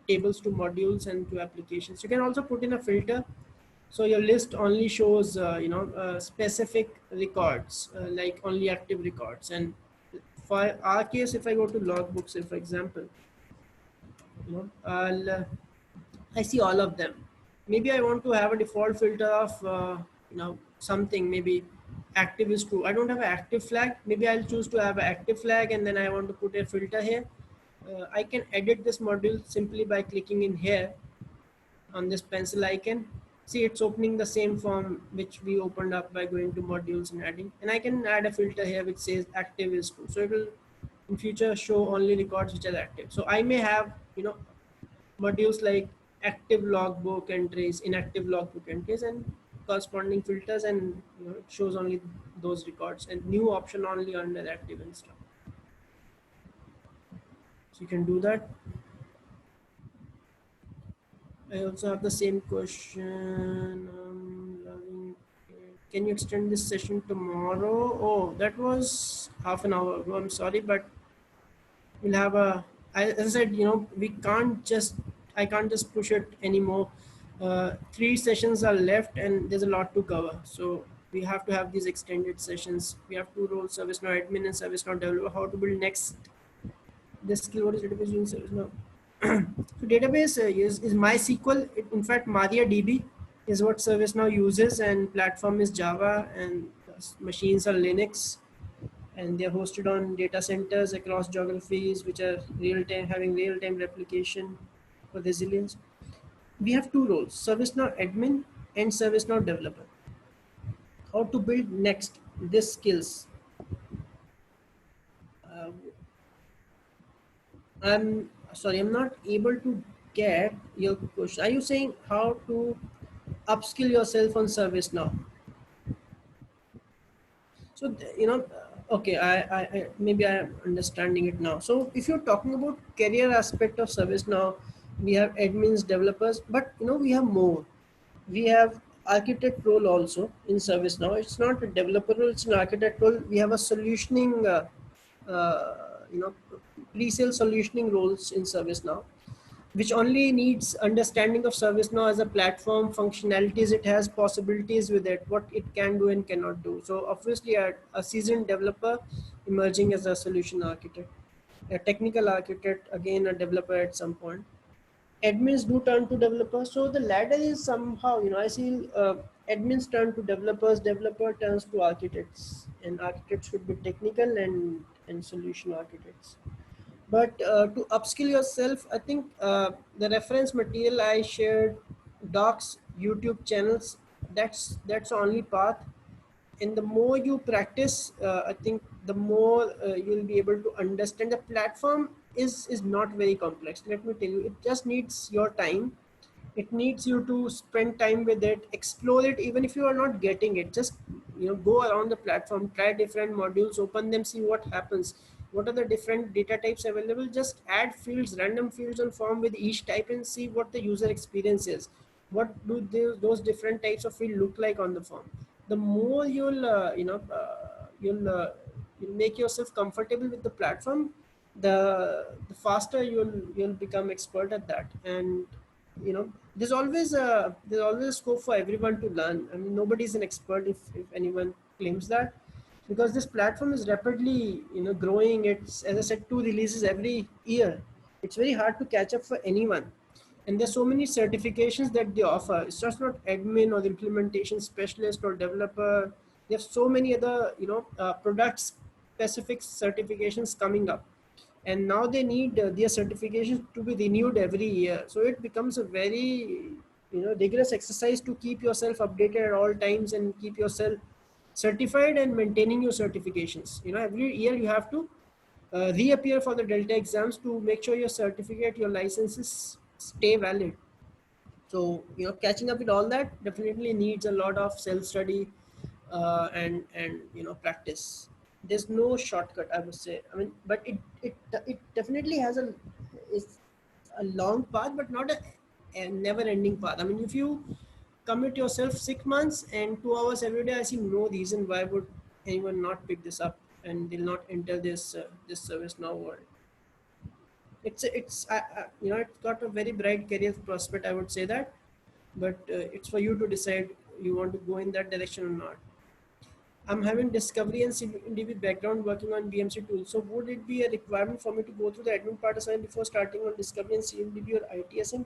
tables to modules and to applications. You can also put in a filter, so your list only shows specific records, like only active records. And for our case, if I go to logbooks, say for example, I see all of them. Maybe I want to have a default filter of something. Maybe active is true. I don't have an active flag. Maybe I'll choose to have an active flag, and then I want to put a filter here. I can edit this module simply by clicking in here on this pencil icon, See, it's opening the same form which we opened up by going to modules and adding. And I can add a filter here which says active is true. So it will in future show only records which are active. So I may have, modules like active logbook entries, inactive logbook entries, and corresponding filters, and it shows only those records, and new option only under active and stuff. So you can do that. I also have the same question. Can you extend this session tomorrow? Oh, that was half an hour ago. I'm sorry, but we'll have as I said, I can't just push it anymore. 3 sessions are left and there's a lot to cover. So we have to have these extended sessions. We have two roles, ServiceNow admin and ServiceNow developer, how to build next. The skill, what is database using ServiceNow? So database is MySQL. In fact, MariaDB is what ServiceNow uses, and platform is Java, and machines are Linux, and they're hosted on data centers across geographies, which are real-time, having real-time replication for resilience. We have two roles, ServiceNow admin and ServiceNow developer. How to build next, these skills. Uh, I'm sorry, I'm not able to get your question. Are you saying how to upskill yourself on ServiceNow? So, okay, maybe I am understanding it now. So if you're talking about career aspect of ServiceNow, we have admins, developers, but we have more. We have architect role also in ServiceNow. It's not a developer role, it's an architect role. We have a solutioning, pre-sale solutioning roles in ServiceNow, which only needs understanding of ServiceNow as a platform, functionalities it has, possibilities with it, what it can do and cannot do. So obviously a seasoned developer emerging as a solution architect, a technical architect, again a developer at some point. Admins do turn to developers. So the ladder is somehow, I see admins turn to developers, developer turns to architects, and architects should be technical and solution architects. But to upskill yourself, I think the reference material I shared, docs, YouTube channels, that's the only path. And the more you practice, I think the more you'll be able to understand. The platform is not very complex. Let me tell you, it just needs your time. It needs you to spend time with it, explore it. Even if you are not getting it, just go around the platform, try different modules, open them, see what happens, what are the different data types available. Just add fields, random fields on form with each type, and see what the user experience is. What do those different types of field look like on the form? The more you'll make yourself comfortable with the platform, the faster you'll become expert at that. And there's always scope for everyone to learn. I mean, nobody's an expert if anyone claims that, because this platform is rapidly growing. It's, as I said, 2 releases every year. It's very hard to catch up for anyone. And there's so many certifications that they offer. It's just not admin or implementation specialist or developer. There's so many other product specific certifications coming up, and now they need their certifications to be renewed every year. So it becomes a very rigorous exercise to keep yourself updated at all times and keep yourself certified and maintaining your certifications. Every year you have to reappear for the Delta exams to make sure your certificate, your licenses stay valid. So catching up with all that definitely needs a lot of self study and practice. There's no shortcut, I would say. I mean, but it definitely has it's a long path, but not a never ending path. I mean, if you commit yourself 6 months and 2 hours every day, I see no reason why would anyone not pick this up and they'll not enter this service now world. It's got a very bright career prospect, I would say that, but it's for you to decide you want to go in that direction or not. I'm having discovery and CDB background working on BMC tools. So would it be a requirement for me to go through the admin part assignment before starting on discovery and CMDB or ITSM?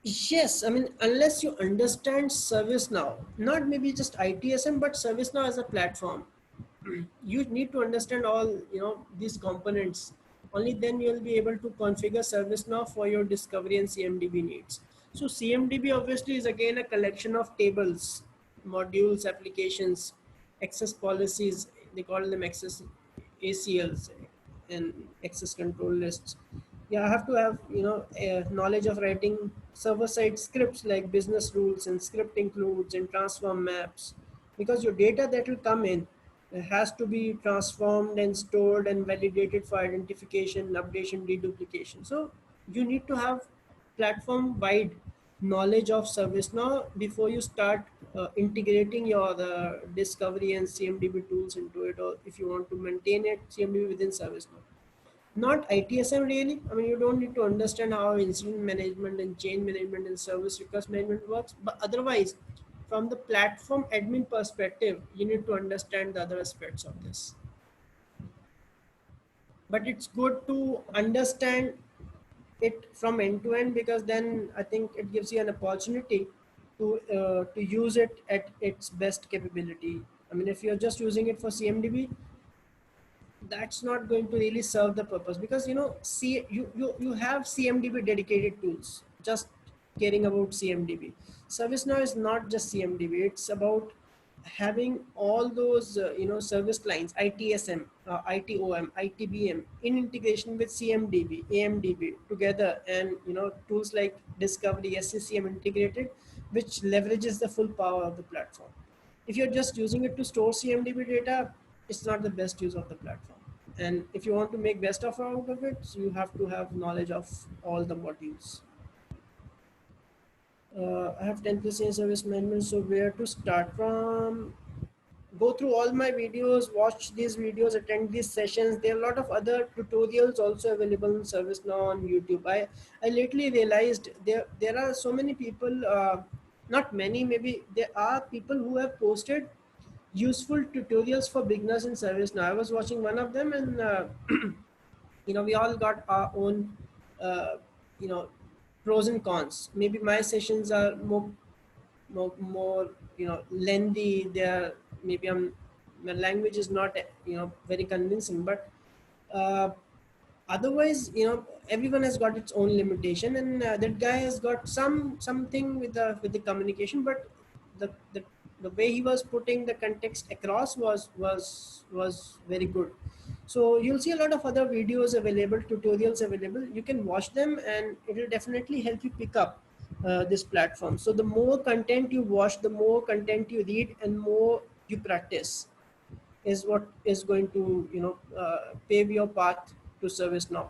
Yes, I mean, unless you understand ServiceNow, not maybe just ITSM, but ServiceNow as a platform, you need to understand all these components. Only then you'll be able to configure ServiceNow for your discovery and CMDB needs. So CMDB obviously is again a collection of tables, modules, applications, access policies. They call them access ACLs and access control lists. Yeah, I have to have knowledge of writing server-side scripts like business rules and script includes and transform maps, because your data that will come in has to be transformed and stored and validated for identification, updation, deduplication. So you need to have platform wide knowledge of ServiceNow before you start integrating your discovery and CMDB tools into it, or if you want to maintain it CMDB within ServiceNow. Not ITSM really. I mean, you don't need to understand how incident management and change management and service request management works, but otherwise, from the platform admin perspective, you need to understand the other aspects of this. But it's good to understand it from end to end, because then I think it gives you an opportunity to use it at its best capability. I mean, if you're just using it for CMDB, that's not going to really serve the purpose, because see, you have CMDB dedicated tools just caring about CMDB. ServiceNow is not just CMDB, it's about having all those service lines, ITSM, ITOM, ITBM in integration with CMDB, AMDB together, and tools like Discovery, SCCM integrated, which leverages the full power of the platform. If you're just using it to store CMDB data, it's not the best use of the platform. And if you want to make best of out of it, so you have to have knowledge of all the modules. I have 10 plus in service management, so where to start from? Go through all my videos, watch these videos, attend these sessions. There are a lot of other tutorials also available in ServiceNow on YouTube. I lately realized there are so many people, not many, maybe there are people who have posted useful tutorials for beginners in ServiceNow. I was watching one of them, and we all got our own uh, you know pros and cons. Maybe my sessions are more lengthy. They're maybe my language is not very convincing, but uh, otherwise everyone has got its own limitation, and that guy has got something with the communication, but the, the the way he was putting the context across was very good. So you'll see a lot of other videos available, tutorials available. You can watch them, and it will definitely help you pick up this platform. So the more content you watch, the more content you read, and more you practice, is what is going to pave your path to ServiceNow.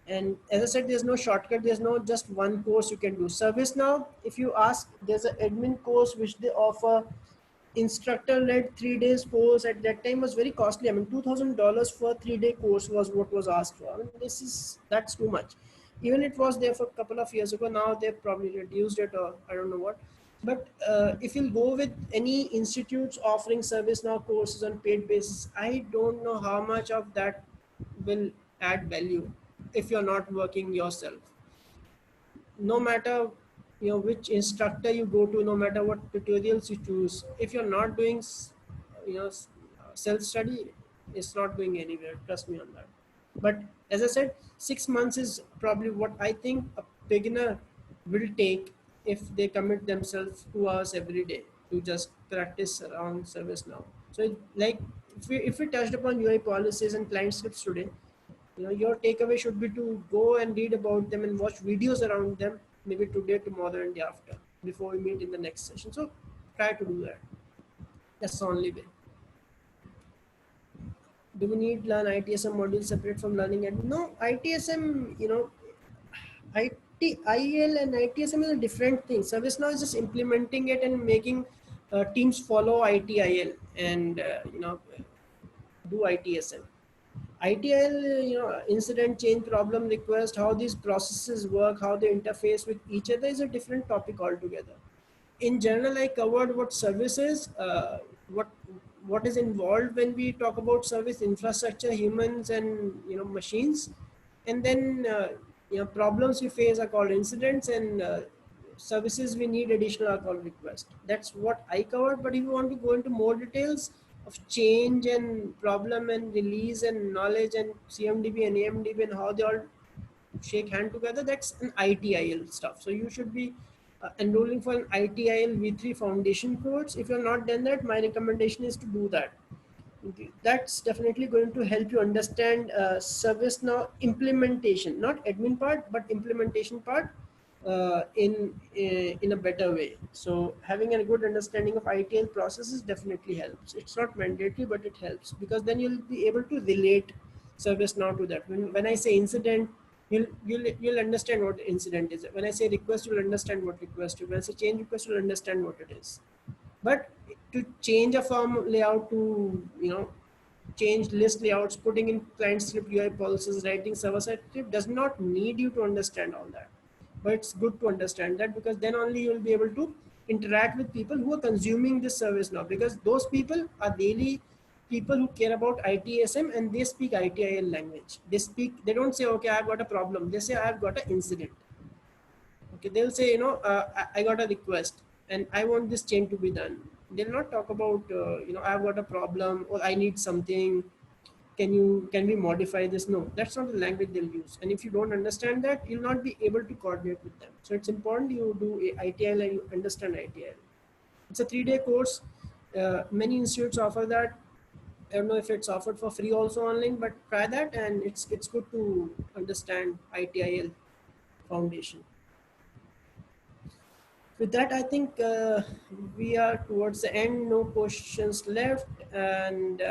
And as I said, there's no shortcut. There's no just one course you can do. ServiceNow, if you ask, there's an admin course which they offer, instructor-led 3 days course. At that time was very costly. I mean, $2,000 for a 3-day course was what was asked for. I mean, that's too much. Even it was there for a couple of years ago. Now they've probably reduced it, or I don't know what. But if you'll go with any institutes offering ServiceNow courses on paid basis, I don't know how much of that will add value if you're not working yourself. No matter which instructor you go to, no matter what tutorials you choose, if you're not doing self study, it's not going anywhere, trust me on that. But as I said, 6 months is probably what I think a beginner will take if they commit themselves 2 hours every day to just practice around ServiceNow. So like if we touched upon UI policies and client scripts today, your takeaway should be to go and read about them and watch videos around them, maybe today, tomorrow, and the after, before we meet in the next session. So try to do that. That's the only way. Do we need learn ITSM module separate from learning? And no, ITSM, ITIL and ITSM is a different thing. ServiceNow is just implementing it and making teams follow ITIL and do ITSM. ITIL, incident, change, problem, request, how these processes work, how they interface with each other is a different topic altogether. In general, I covered what service is, what what is involved when we talk about service: infrastructure, humans, and machines. And then problems we face are called incidents, and services we need additional are called request. That's what I covered. But if you want to go into more details of change and problem and release and knowledge and CMDB and AMDB and how they all shake hand together, that's an ITIL stuff. So you should be enrolling for an ITIL V3 foundation course. If you're not done that, my recommendation is to do that. That's definitely going to help you understand ServiceNow implementation, not admin part, but implementation part in a better way. So having a good understanding of ITL processes definitely helps. It's not mandatory, but it helps because then you'll be able to relate ServiceNow to that. When I say incident, you'll understand what incident is. When I say request, you'll understand what request is. When I say change request, you'll understand what it is. But to change a form layout, to change list layouts, putting in client script UI policies, writing server side script does not need you to understand all that. But it's good to understand that because then only you'll be able to interact with people who are consuming this service now, because those people are daily people who care about ITSM and they speak ITIL language. They don't say, okay, I've got a problem. They say, I've got an incident. Okay, they'll say, I got a request and I want this change to be done. They'll not talk about, I've got a problem or I need something. Can we modify this? No, that's not the language they'll use. And if you don't understand that, you'll not be able to coordinate with them. So it's important you do ITL and you understand ITL. It's a 3-day course. Many institutes offer that. I don't know if it's offered for free also online, but try that, and it's good to understand ITIL foundation. With that, I think we are towards the end. No questions left, and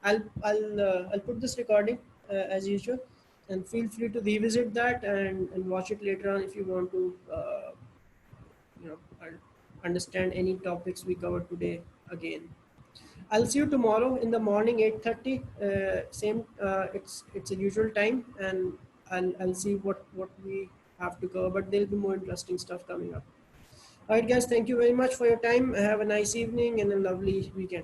I'll put this recording as usual, and feel free to revisit that and watch it later on if you want to you know understand any topics we covered today again. I'll see you tomorrow in the morning, 8:30. Same, it's a usual time, and I'll see what we have to cover. But there'll be more interesting stuff coming up. All right, guys, thank you very much for your time. Have a nice evening and a lovely weekend.